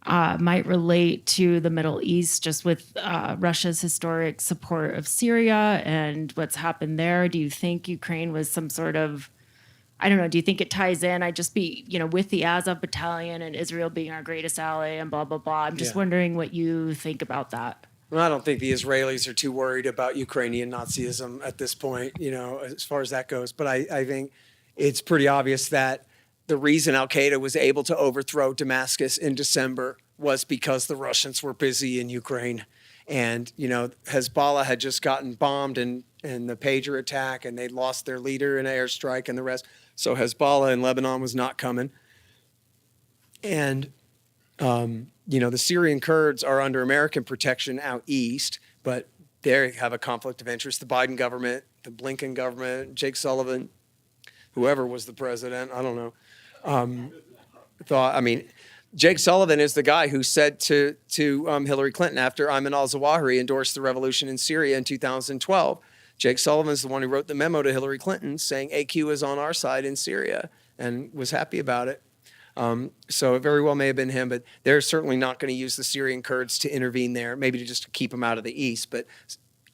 might relate to the Middle East, just with Russia's historic support of Syria and what's happened there. Do you think Ukraine was some sort of, I don't know, do you think it ties in? I'd just be, with the Azov battalion and Israel being our greatest ally and blah, blah, blah. I'm just wondering what you think about that. Well, I don't think the Israelis are too worried about Ukrainian Nazism at this point, as far as that goes. But I think it's pretty obvious that the reason Al-Qaeda was able to overthrow Damascus in December was because the Russians were busy in Ukraine. And, Hezbollah had just gotten bombed in the pager attack, and they'd lost their leader in an airstrike and the rest. So Hezbollah in Lebanon was not coming. And, the Syrian Kurds are under American protection out east, but they have a conflict of interest. The Biden government, the Blinken government, Jake Sullivan, whoever was the president, I don't know, Jake Sullivan is the guy who said to Hillary Clinton after Ayman al-Zawahiri endorsed the revolution in Syria in 2012, Jake Sullivan is the one who wrote the memo to Hillary Clinton saying AQ is on our side in Syria and was happy about it. So it very well may have been him, but they're certainly not going to use the Syrian Kurds to intervene there, maybe to just keep them out of the east.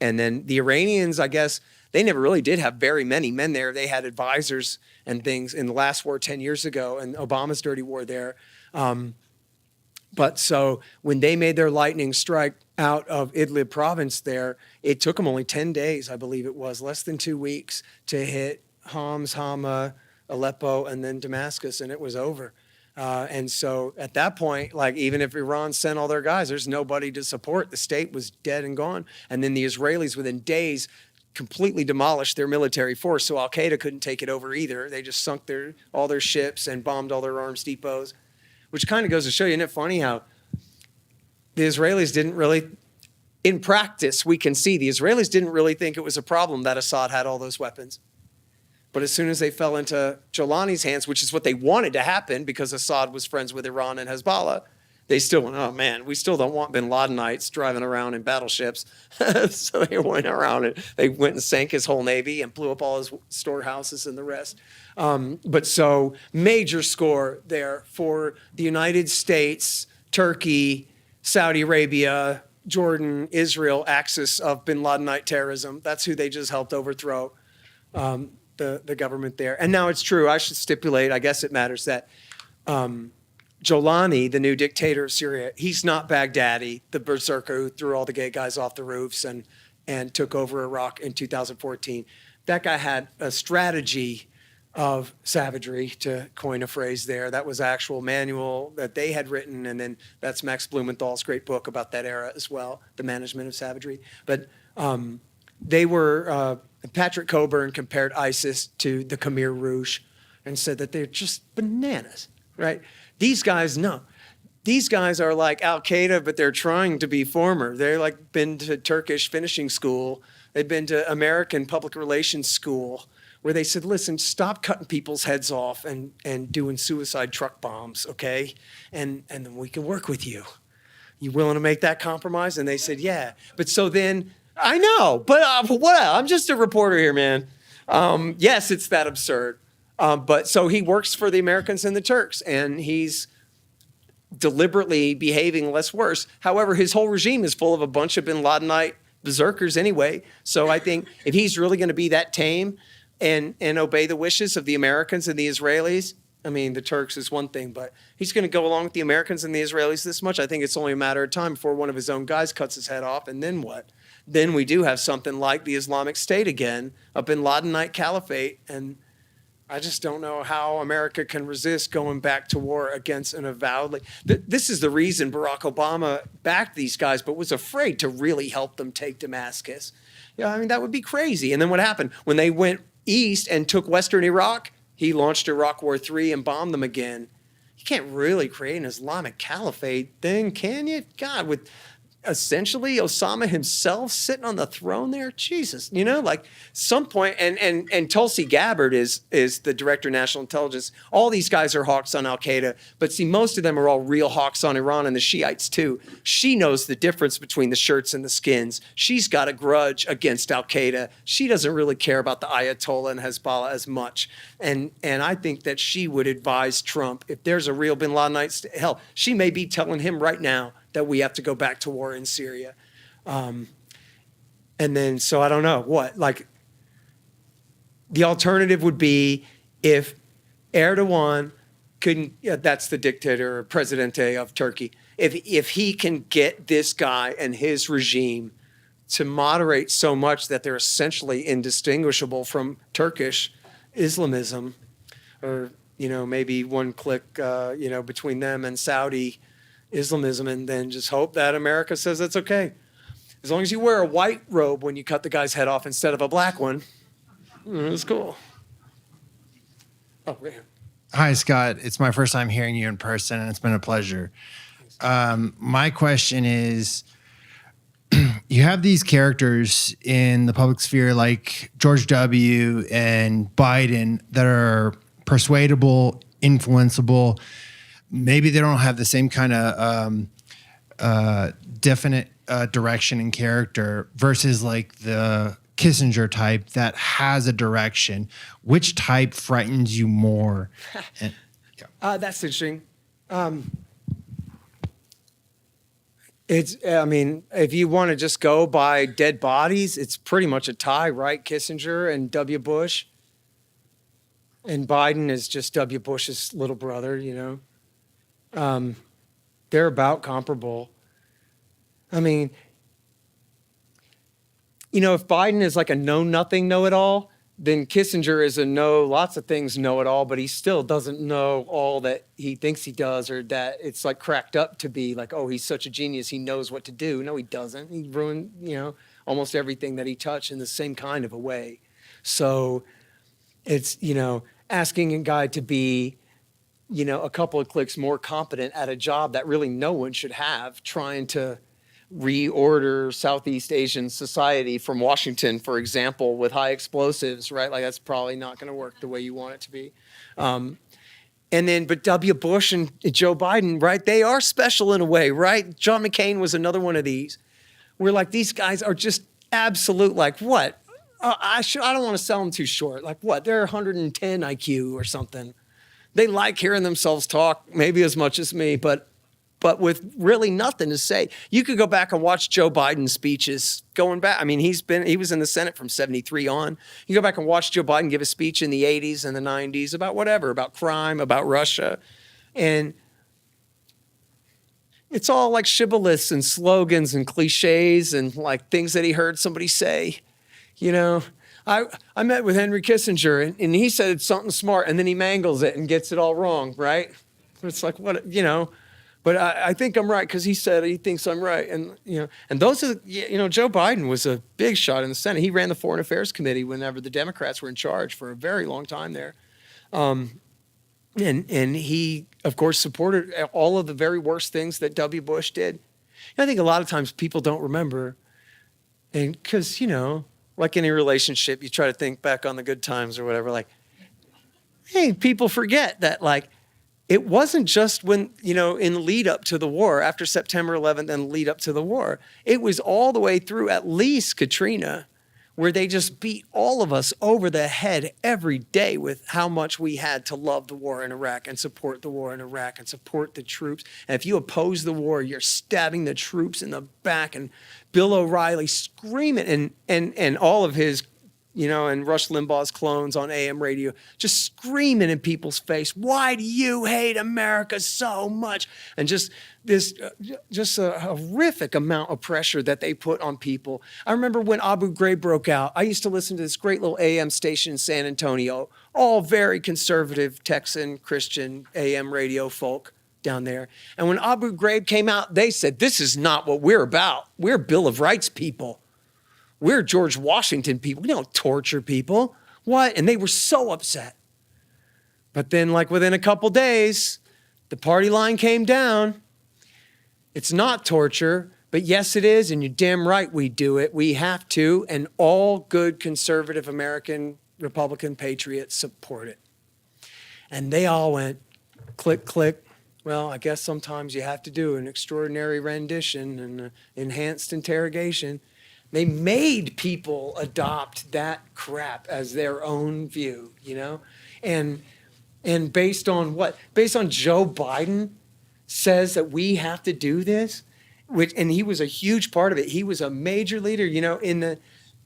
And then the Iranians, I guess, they never really did have very many men there. They had advisors and things in the last war 10 years ago and Obama's dirty war there. But so when they made their lightning strike out of Idlib province there, it took them only 10 days, I believe it was, less than 2 weeks to hit Homs, Hama, Aleppo, and then Damascus, and it was over. And so at that point, like even if Iran sent all their guys, there's nobody to support. The state was dead and gone. And then the Israelis within days completely demolished their military force. So Al-Qaeda couldn't take it over either. They just sunk all their ships and bombed all their arms depots, which kind of goes to show you, isn't it funny how the Israelis didn't really, in practice, we can see the Israelis didn't really think it was a problem that Assad had all those weapons. But as soon as they fell into Jolani's hands, which is what they wanted to happen because Assad was friends with Iran and Hezbollah, they still went, oh man, we still don't want bin Ladenites driving around in battleships. So they went around and they went and sank his whole Navy and blew up all his storehouses and the rest. But so major score there for the United States, Turkey, Saudi Arabia, Jordan, Israel axis of bin Ladenite terrorism. That's who they just helped overthrow. The government there. And now it's true, I should stipulate, I guess it matters, that Jolani, the new dictator of Syria, he's not Baghdadi, the berserker who threw all the gay guys off the roofs and took over Iraq in 2014. That guy had a strategy of savagery, to coin a phrase there. That was actual manual that they had written, and then that's Max Blumenthal's great book about that era as well, The Management of Savagery. But they were... Patrick Coburn compared ISIS to the Khmer Rouge and said that they're just bananas, right? These guys, no. These guys are like Al-Qaeda, but they're trying to be former. They're like been to Turkish finishing school. They've been to American public relations school where they said, listen, stop cutting people's heads off and doing suicide truck bombs, okay? And then we can work with you. You willing to make that compromise? And they said, yeah. But so then... I know, but what? I'm just a reporter here, man. Yes, it's that absurd. But so he works for the Americans and the Turks, and he's deliberately behaving less worse. However, his whole regime is full of a bunch of bin Ladenite berserkers anyway. So I think if he's really going to be that tame and obey the wishes of the Americans and the Israelis, I mean, the Turks is one thing, but he's going to go along with the Americans and the Israelis this much. I think it's only a matter of time before one of his own guys cuts his head off, and then what? Then we do have something like the Islamic State again, a bin Ladenite caliphate, and I just don't know how America can resist going back to war against an avowedly. This is the reason Barack Obama backed these guys, but was afraid to really help them take Damascus. I mean, that would be crazy. And then what happened? When they went east and took Western Iraq, he launched Iraq War III and bombed them again. You can't really create an Islamic caliphate thing, can you? God, with essentially Osama himself sitting on the throne there, Jesus, like some point, and Tulsi Gabbard is the director of national intelligence. All these guys are hawks on Al-Qaeda, but see, most of them are all real hawks on Iran and the Shiites too. She knows the difference between the shirts and the skins. She's got a grudge against Al-Qaeda. She doesn't really care about the Ayatollah and Hezbollah as much. And I think that she would advise Trump, if there's a real bin Ladenites, hell, she may be telling him right now that we have to go back to war in Syria. And then, so I don't know what, like the alternative would be if Erdogan couldn't, that's the dictator or presidente of Turkey. If he can get this guy and his regime to moderate so much that they're essentially indistinguishable from Turkish Islamism, or, maybe one click, between them and Saudi Islamism, and then just hope that America says it's okay. As long as you wear a white robe when you cut the guy's head off instead of a black one, it's cool. Oh, right here. Hi, Scott. It's my first time hearing you in person, and it's been a pleasure. My question is, you have these characters in the public sphere like George W. and Biden that are persuadable, influenceable. Maybe they don't have the same kind of definite direction and character versus like the Kissinger type that has a direction. Which type frightens you more? That's interesting. If you want to just go by dead bodies, it's pretty much a tie, right? Kissinger and W. Bush. And Biden is just W. Bush's little brother, They're about comparable. I mean, if Biden is like a know-nothing know-it-all, then Kissinger is a lots of things know-it-all, but he still doesn't know all that he thinks he does, or that it's like cracked up to be like, oh, he's such a genius, he knows what to do. No, he doesn't. He ruined, almost everything that he touched in the same kind of a way. So it's, asking a guy to be, a couple of clicks more competent at a job that really no one should have, trying to reorder Southeast Asian society from Washington, for example, with high explosives, right? Like that's probably not going to work the way you want it to be. But W. Bush and Joe Biden, right? They are special in a way, right? John McCain was another one of these. Where like these guys are just absolute, like what? I don't want to sell them too short. Like what? They're 110 IQ or something. They like hearing themselves talk, maybe as much as me, but with really nothing to say. You could go back and watch Joe Biden's speeches going back. I mean, he was in the Senate from 73 on. You go back and watch Joe Biden give a speech in the 80s and the 90s about whatever, about crime, about Russia. And it's all like shibboleths and slogans and cliches and like things that he heard somebody say. I met with Henry Kissinger and he said something smart and then he mangles it and gets it all wrong, right? It's like, what, but I think I'm right because he said he thinks I'm right. And, and those are, Joe Biden was a big shot in the Senate. He ran the Foreign Affairs Committee whenever the Democrats were in charge for a very long time there. And he, of course, supported all of the very worst things that W. Bush did. And I think a lot of times people don't remember. And because, like any relationship, you try to think back on the good times or whatever. Like, hey, people forget that, like, it wasn't just when, in the lead up to the war, after September 11th and lead up to the war. It was all the way through at least Katrina, where they just beat all of us over the head every day with how much we had to love the war in Iraq and support the war in Iraq and support the troops. And if you oppose the war, you're stabbing the troops in the back. And Bill O'Reilly screaming and all of his and Rush Limbaugh's clones on AM radio, just screaming in people's face, why do you hate America so much? And just this, just a horrific amount of pressure that they put on people. I remember when Abu Ghraib broke out, I used to listen to this great little AM station in San Antonio, all very conservative Texan Christian AM radio folk down there. And when Abu Ghraib came out, they said, this is not what we're about. We're Bill of Rights people. We're George Washington people. We don't torture people. What? And they were so upset. But then, like within a couple days, the party line came down. It's not torture, but yes, it is. And you're damn right we do it. We have to. And all good conservative American Republican patriots support it. And they all went click, click. Well, I guess sometimes you have to do an extraordinary rendition and an enhanced interrogation. They made people adopt that crap as their own view, and based on what? Based on Joe Biden says that we have to do this, and he was a huge part of it. He was a major leader, in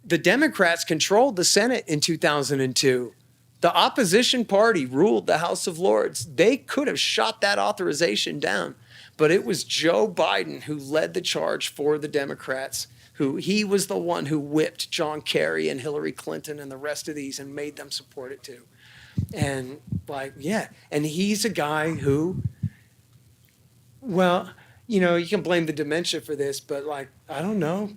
the Democrats controlled the Senate in 2002. The opposition party ruled the House of Lords. They could have shot that authorization down, but it was Joe Biden who led the charge for the Democrats. He was the one who whipped John Kerry and Hillary Clinton and the rest of these and made them support it too. And and he's a guy who, well, you can blame the dementia for this, but I don't know.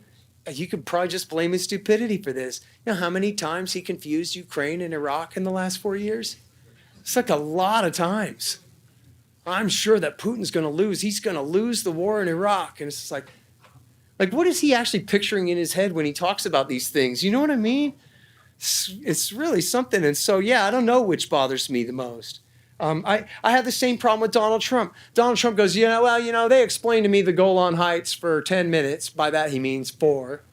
You could probably just blame his stupidity for this. You know how many times he confused Ukraine and Iraq in the last 4 years? It's like a lot of times. I'm sure that Putin's going to lose. He's going to lose the war in Iraq. And it's just like, what is he actually picturing in his head when he talks about these things? You know what I mean? It's really something. And so, I don't know which bothers me the most. I have the same problem with Donald Trump. Donald Trump goes, they explained to me the Golan Heights for 10 minutes. By that, he means 4.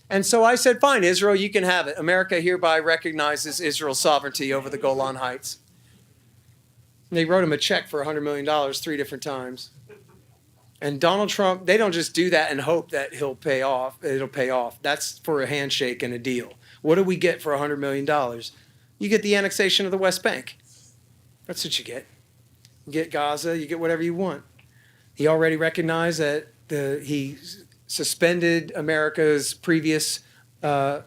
And so I said, fine, Israel, you can have it. America hereby recognizes Israel's sovereignty over the Golan Heights. And they wrote him a check for $100 million 3 different times. And Donald Trump, they don't just do that and hope that it'll pay off. That's for a handshake and a deal. What do we get for $100 million? You get the annexation of the West Bank. That's what you get. You get Gaza, you get whatever you want. He already recognized that he suspended America's previous assertion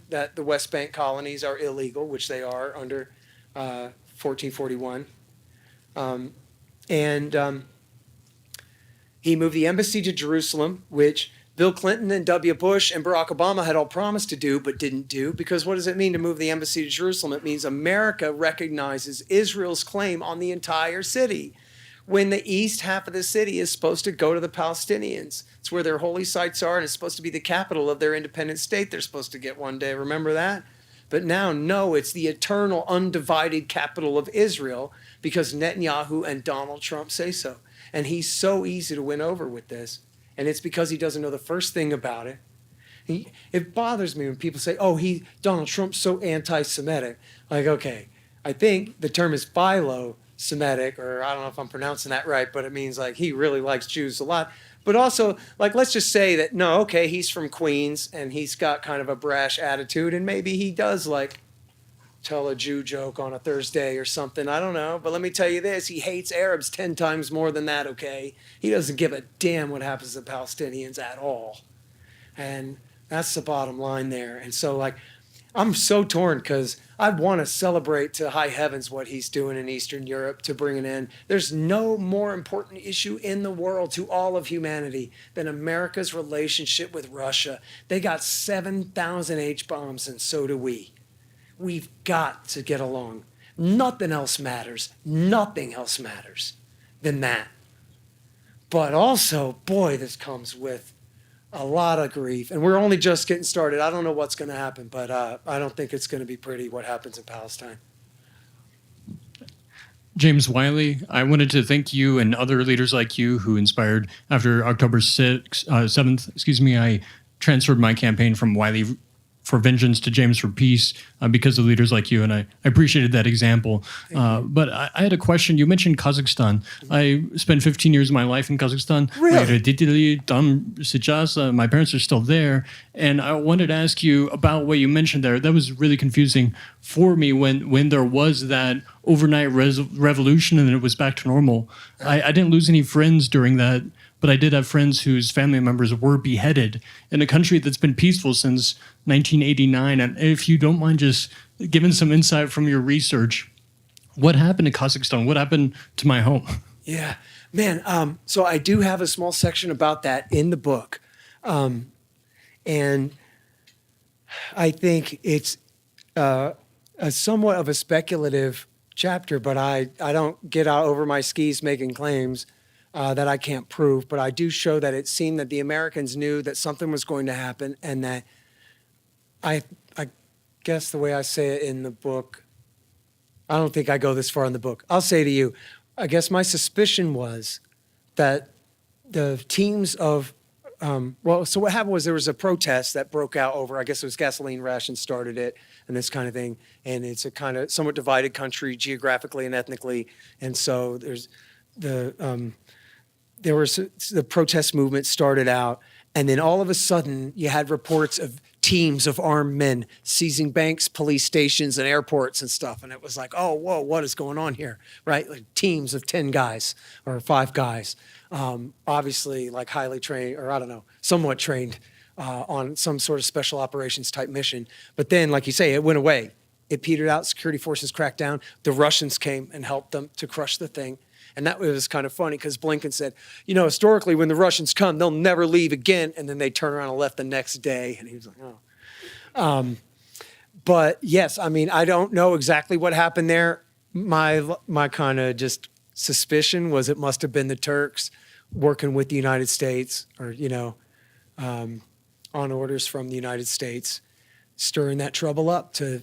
that the West Bank colonies are illegal, which they are under 1441. He moved the embassy to Jerusalem, which Bill Clinton and W. Bush and Barack Obama had all promised to do, but didn't do. Because what does it mean to move the embassy to Jerusalem? It means America recognizes Israel's claim on the entire city, when the east half of the city is supposed to go to the Palestinians. It's where their holy sites are, and it's supposed to be the capital of their independent state they're supposed to get one day. Remember that? But now, no, it's the eternal, undivided capital of Israel, because Netanyahu and Donald Trump say so. And he's so easy to win over with this. And it's because he doesn't know the first thing about it. It bothers me when people say, Donald Trump's so anti-Semitic. Okay, I think the term is philo-Semitic, or I don't know if I'm pronouncing that right, but it means he really likes Jews a lot. But also, let's just say that, he's from Queens and he's got kind of a brash attitude, and maybe he does tell a Jew joke on a Thursday or something. I don't know. But let me tell you this. He hates Arabs 10 times more than that, okay? He doesn't give a damn what happens to Palestinians at all. And that's the bottom line there. And so, I'm so torn because I want to celebrate to high heavens what he's doing in Eastern Europe to bring an end. There's no more important issue in the world to all of humanity than America's relationship with Russia. They got 7,000 H-bombs, and so do we. We've got to get along. Nothing else matters. Nothing else matters than that. But also, boy, this comes with a lot of grief. And we're only just getting started. I don't know what's going to happen, but I don't think it's going to be pretty what happens in Palestine. James Wiley, I wanted to thank you and other leaders like you who inspired after October 7th, I transferred my campaign from Wiley for vengeance to James for peace because of leaders like you, and I appreciated that example. But I had a question. You mentioned Kazakhstan. I spent 15 years of my life in Kazakhstan. Really? My parents are still there, and I wanted to ask you about what you mentioned there. That was really confusing for me when there was that overnight revolution and it was back to normal. I didn't lose any friends during that, but I did have friends whose family members were beheaded in a country that's been peaceful since 1989. And if you don't mind just giving some insight from your research, what happened to Kazakhstan? What happened to my home? Yeah, man. So I do have a small section about that in the book. And I think it's a somewhat of a speculative chapter, but I don't get out over my skis making claims that I can't prove. But I do show that it seemed that the Americans knew that something was going to happen, and that I guess the way I say it in the book, I don't think I go this far in the book. I'll say to you, I guess my suspicion was that the teams of so what happened was there was a protest that broke out over, I guess it was gasoline rations started it and this kind of thing. And it's a kind of somewhat divided country geographically and ethnically. And so there's the protest movement started out. And then all of a sudden you had reports of teams of armed men seizing banks, police stations, and airports and stuff. And it was like, oh, whoa, what is going on here, right? Like teams of 10 guys or 5 guys. Obviously like highly trained, or I don't know, somewhat trained on some sort of special operations type mission. But then, like you say, it went away. It petered out, security forces cracked down. The Russians came and helped them to crush the thing. And that was kind of funny because Blinken said, you know, historically when the Russians come, they'll never leave again. And then they turn around and left the next day. And he was like, oh. But yes, I mean, I don't know exactly what happened there. My kind of just suspicion was it must have been the Turks working with the United States, or, you know, on orders from the United States, stirring that trouble up to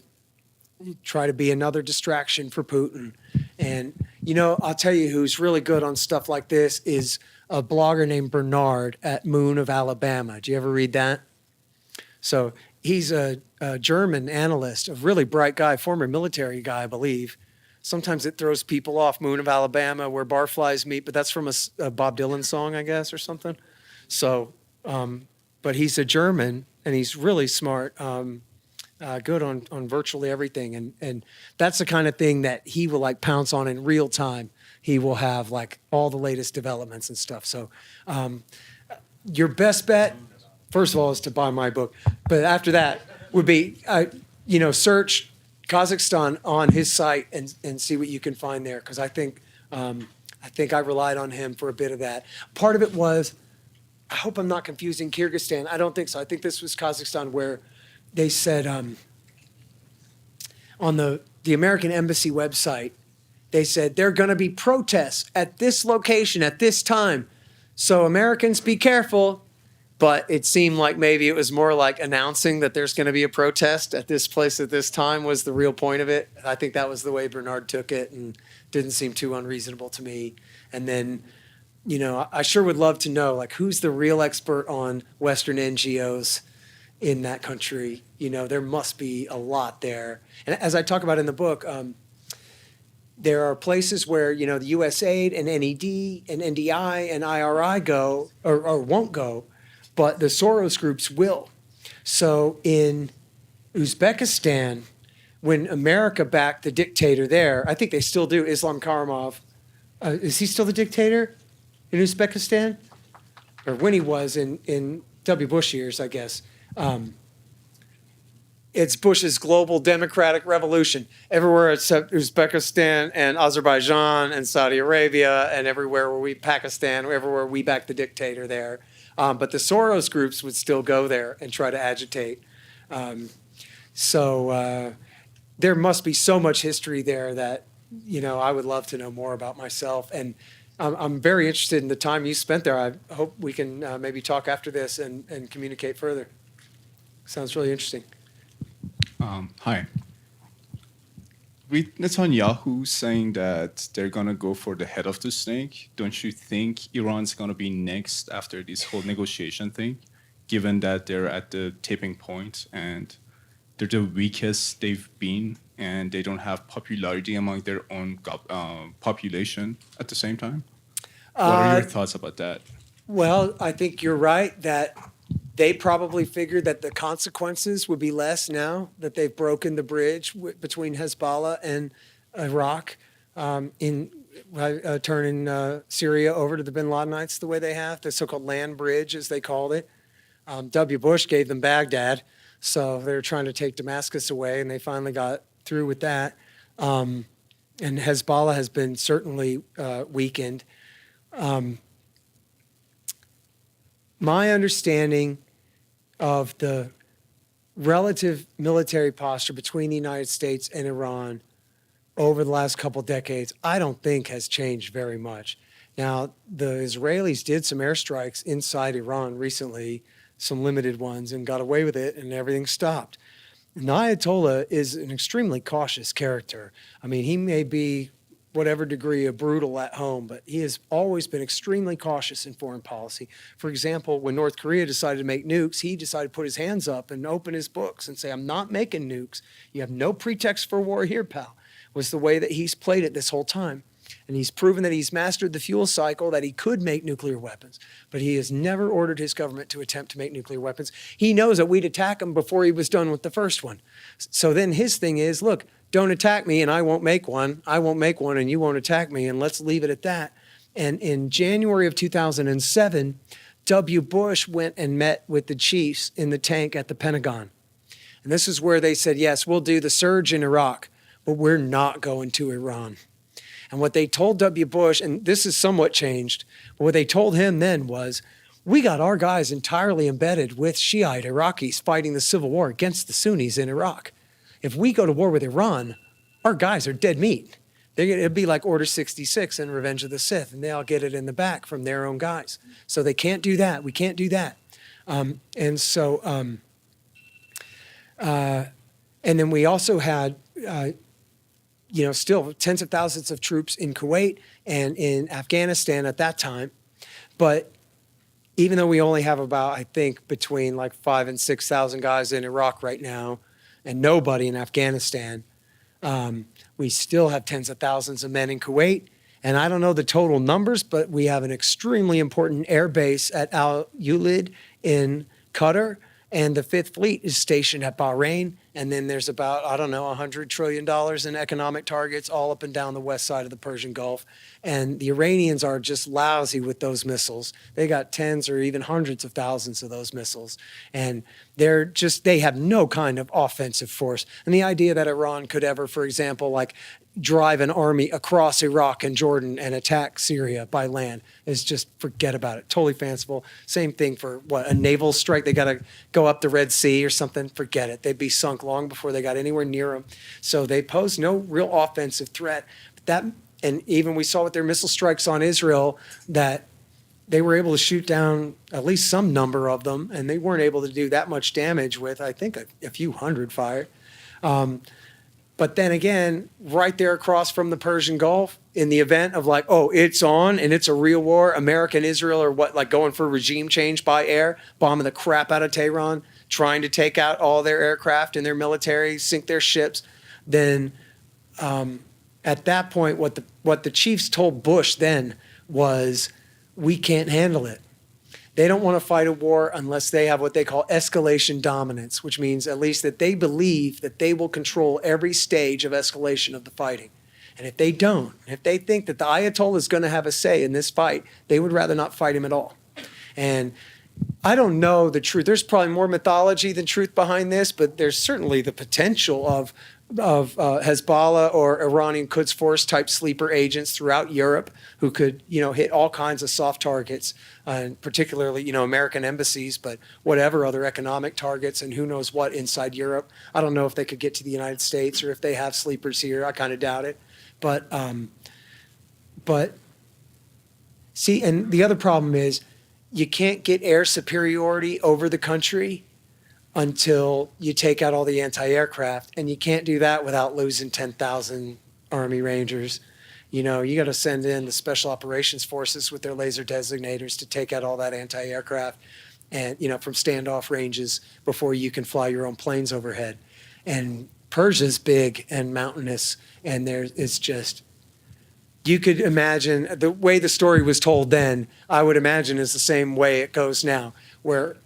try to be another distraction for Putin. And, you know, I'll tell you who's really good on stuff like this is a blogger named Bernard at Moon of Alabama. Do you ever read that? So he's a German analyst, a really bright guy, former military guy, I believe. Sometimes it throws people off, Moon of Alabama, where barflies meet, but that's from a Bob Dylan song, I guess, or something. So, but he's a German, and he's really smart, good on virtually everything. And that's the kind of thing that he will like pounce on in real time. He will have like all the latest developments and stuff. So your best bet, first of all, is to buy my book. But after that would be, you know, search Kazakhstan on his site and see what you can find there. Because I think I relied on him for a bit of that. Part of it was, I hope I'm not confusing Kyrgyzstan. I don't think so. I think this was Kazakhstan where they said on the American Embassy website, they said there are going to be protests at this location at this time. So Americans, be careful. But it seemed like maybe it was more like announcing that there's going to be a protest at this place at this time was the real point of it. I think that was the way Bernard took it, and didn't seem too unreasonable to me. And then, you know, I sure would love to know, like, who's the real expert on Western NGOs in that country? You know, there must be a lot there. And as I talk about in the book, there are places where, you know, the USAID and NED and NDI and IRI go or won't go, but the Soros groups will. So in Uzbekistan, when America backed the dictator there, I think they still do, Islam Karimov. Is he still the dictator in Uzbekistan? Or when he was in W. Bush years, I guess. It's Bush's global democratic revolution. Everywhere except Uzbekistan and Azerbaijan and Saudi Arabia and everywhere Pakistan, everywhere we back the dictator there. But the Soros groups would still go there and try to agitate. So there must be so much history there that, you know, I would love to know more about myself. And I'm very interested in the time you spent there. I hope we can maybe talk after this and communicate further. Sounds really interesting. Hi. With Netanyahu saying that they're going to go for the head of the snake, don't you think Iran's going to be next after this whole negotiation thing, given that they're at the tipping point and they're the weakest they've been, and they don't have popularity among their own population at the same time? What are your thoughts about that? Well, I think you're right that they probably figured that the consequences would be less now that they've broken the bridge between Hezbollah and Iraq in turning Syria over to the bin Ladenites the way they have, the so-called land bridge, as they called it. W. Bush gave them Baghdad, so they were trying to take Damascus away, and they finally got through with that. And Hezbollah has been certainly weakened. My understanding of the relative military posture between the United States and Iran over the last couple decades, I don't think has changed very much. Now, the Israelis did some airstrikes inside Iran recently, some limited ones, and got away with it, and everything stopped. The Ayatollah is an extremely cautious character. I mean, he may be whatever degree of brutal at home, but he has always been extremely cautious in foreign policy. For example, when North Korea decided to make nukes, he decided to put his hands up and open his books and say, I'm not making nukes. You have no pretext for war here, pal, was the way that he's played it this whole time. And he's proven that he's mastered the fuel cycle, that he could make nuclear weapons, but he has never ordered his government to attempt to make nuclear weapons. He knows that we'd attack him before he was done with the first one. So then his thing is, look, don't attack me and I won't make one. I won't make one and you won't attack me, and let's leave it at that. And in January of 2007, W. Bush went and met with the chiefs in the tank at the Pentagon. And this is where they said, yes, we'll do the surge in Iraq, but we're not going to Iran. And what they told W. Bush, and this is somewhat changed, but what they told him then was, we got our guys entirely embedded with Shiite Iraqis fighting the civil war against the Sunnis in Iraq. If we go to war with Iran, our guys are dead meat. It'd be like Order 66 and Revenge of the Sith, and they all get it in the back from their own guys. So they can't do that. We can't do that. And then we also had, still tens of thousands of troops in Kuwait and in Afghanistan at that time. But even though we only have about, I think, between like 5,000 and 6,000 guys in Iraq right now, and nobody in Afghanistan, we still have tens of thousands of men in Kuwait. And I don't know the total numbers, but we have an extremely important air base at Al Ulid in Qatar. And the Fifth Fleet is stationed at Bahrain. And then there's about, $100 trillion in economic targets all up and down the west side of the Persian Gulf. And the Iranians are just lousy with those missiles. They got tens or even hundreds of thousands of those missiles. And they have no kind of offensive force. And the idea that Iran could ever, for example, like drive an army across Iraq and Jordan and attack Syria by land is just, forget about it. Totally fanciful. Same thing for a naval strike. They got to go up the Red Sea or something. Forget it. They'd be sunk long before they got anywhere near them. So they pose no real offensive threat. And even we saw with their missile strikes on Israel that they were able to shoot down at least some number of them, and they weren't able to do that much damage with, I think, a few hundred fired. But then again, right there across from the Persian Gulf, in the event of like, oh, it's on and it's a real war, America and Israel are going for regime change by air, bombing the crap out of Tehran, trying to take out all their aircraft and their military, sink their ships, then at that point, what the chiefs told Bush then was, we can't handle it. They don't want to fight a war unless they have what they call escalation dominance, which means at least that they believe that they will control every stage of escalation of the fighting. And if they don't, if they think that the Ayatollah is going to have a say in this fight, they would rather not fight him at all. And I don't know the truth. There's probably more mythology than truth behind this, but there's certainly the potential of Hezbollah or Iranian Quds Force type sleeper agents throughout Europe who could, hit all kinds of soft targets, and particularly, American embassies, but whatever other economic targets and who knows what inside Europe. I don't know if they could get to the United States or if they have sleepers here. I kind of doubt it. But see, and the other problem is you can't get air superiority over the country until you take out all the anti-aircraft, and you can't do that without losing 10,000 Army Rangers. You got to send in the Special Operations Forces with their laser designators to take out all that anti-aircraft and, from standoff ranges before you can fly your own planes overhead. and Persia's big and mountainous, and it's just, you could imagine the way the story was told then, I would imagine is the same way it goes now, where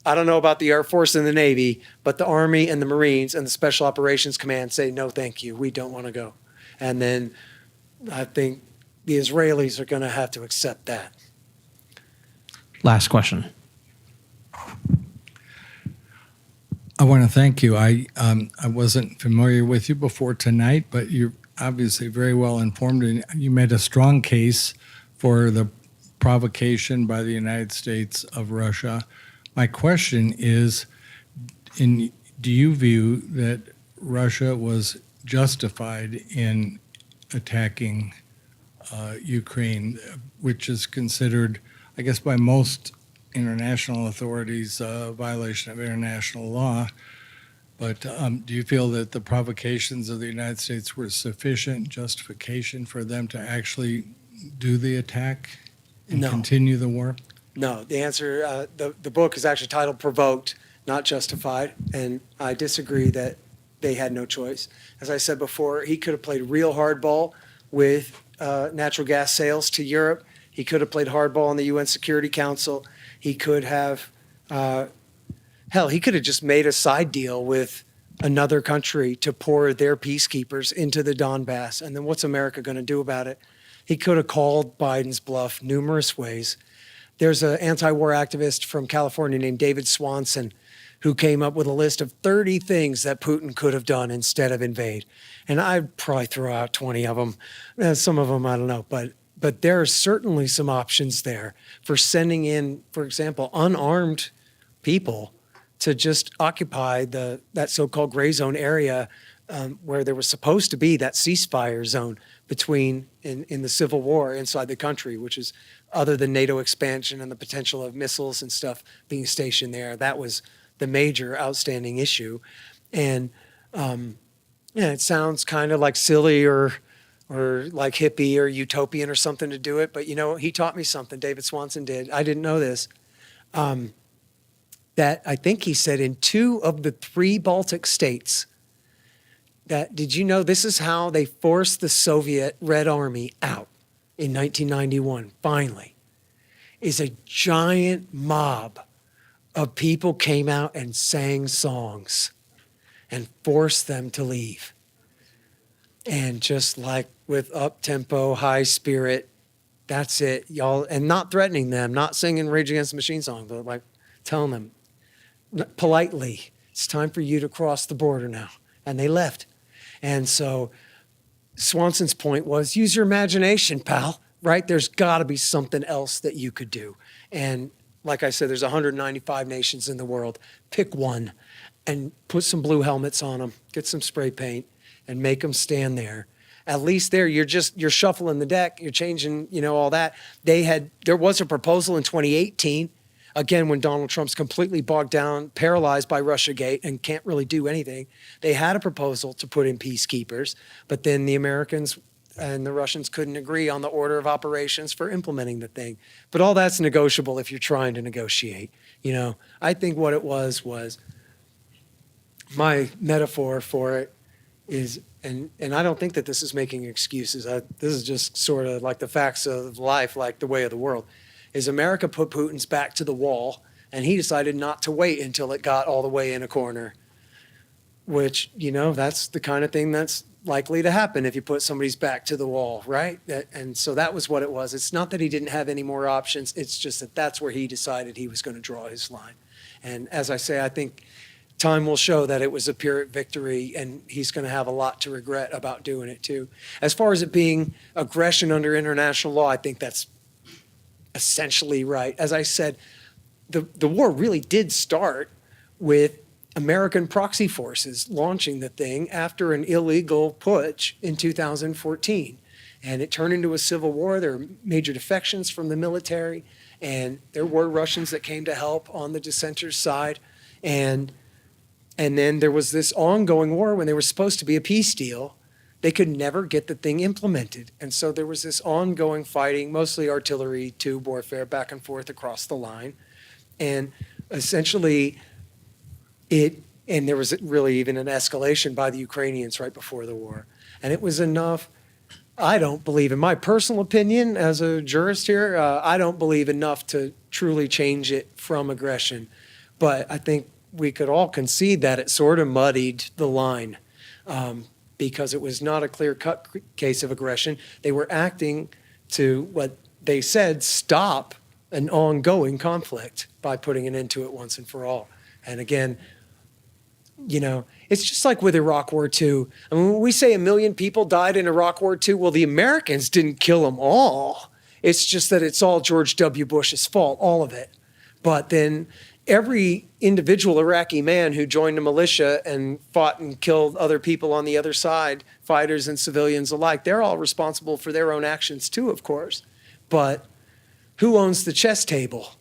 I don't know about the Air Force and the Navy, but the Army and the Marines and the Special Operations Command say, no, thank you, we don't want to go. And then I think the Israelis are going to have to accept that. Last question. I want to thank you. I wasn't familiar with you before tonight, but you're obviously very well informed, and you made a strong case for the provocation by the United States of Russia. My question is, do you view that Russia was justified in attacking Ukraine, which is considered, I guess, by most international authorities a violation of international law? But do you feel that the provocations of the United States were sufficient justification for them to actually do the attack and No. continue the war? No, the answer, the book is actually titled Provoked, not Justified, and I disagree that they had no choice. As I said before, he could have played real hardball with natural gas sales to Europe. He could have played hardball in the UN Security Council. He could have, he could have just made a side deal with another country to pour their peacekeepers into the Donbass, and then what's America going to do about it? He could have called Biden's bluff numerous ways. There's an anti-war activist from California named David Swanson who came up with a list of 30 things that Putin could have done instead of invade. And I'd probably throw out 20 of them. Some of them, I don't know. But there are certainly some options there for sending in, for example, unarmed people to just occupy that so-called gray zone area where there was supposed to be that ceasefire zone between in the civil war inside the country, which is other than NATO expansion and the potential of missiles and stuff being stationed there. That was the major outstanding issue. And it sounds kind of like silly or like hippie or utopian or something to do it. But, he taught me something, David Swanson did. I didn't know this. That I think he said in 2 of the 3 Baltic states, did you know this is how they forced the Soviet Red Army out in 1991, finally, is a giant mob of people came out and sang songs and forced them to leave. And just like with up-tempo, high spirit, that's it, y'all, and not threatening them, not singing Rage Against the Machine song, but like telling them politely, it's time for you to cross the border now. And they left. And so Swanson's point was, use your imagination, pal, right? There's got to be something else that you could do. And like I said, there's 195 nations in the world. Pick one and put some blue helmets on them, get some spray paint, and make them stand there. At least there, you're shuffling the deck, you're changing, all that. There was a proposal in 2018, again, when Donald Trump's completely bogged down, paralyzed by Russiagate and can't really do anything. They had a proposal to put in peacekeepers, but then the Americans and the Russians couldn't agree on the order of operations for implementing the thing. But all that's negotiable if you're trying to negotiate. I think what it was my metaphor for it is, and I don't think that this is making excuses. This is just sort of like the facts of life, like the way of the world, is America put Putin's back to the wall, and he decided not to wait until it got all the way in a corner, which, that's the kind of thing that's likely to happen if you put somebody's back to the wall, right? And so that was what it was. It's not that he didn't have any more options. It's just that that's where he decided he was going to draw his line. And as I say, I think time will show that it was a Pyrrhic victory, and he's going to have a lot to regret about doing it too. As far as it being aggression under international law, I think that's essentially right. As I said, the war really did start with American proxy forces launching the thing after an illegal putsch in 2014. And it turned into a civil war. There were major defections from the military, and there were Russians that came to help on the dissenters' side. And then there was this ongoing war when there was supposed to be a peace deal. They could never get the thing implemented. And so there was this ongoing fighting, mostly artillery, tube warfare, back and forth across the line. And essentially, it And there was really even an escalation by the Ukrainians right before the war. And it was enough. I don't believe, in my personal opinion as a jurist here, I don't believe enough to truly change it from aggression. But I think we could all concede that it sort of muddied the line because it was not a clear-cut case of aggression. They were acting to what they said stop an ongoing conflict by putting an end to it once and for all. And again, you know, it's just like with Iraq War II. I mean, when we say 1 million people died in Iraq War II, well, the Americans didn't kill them all. It's just that it's all George W. Bush's fault, all of it. But then every individual Iraqi man who joined a militia and fought and killed other people on the other side, fighters and civilians alike, they're all responsible for their own actions too, of course. But who owns the chess table?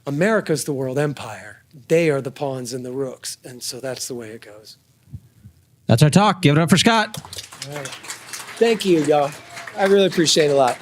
America's the world empire. They are the pawns and the rooks. And so that's the way it goes. That's our talk. Give it up for Scott. All right. Thank you, y'all. I really appreciate it a lot.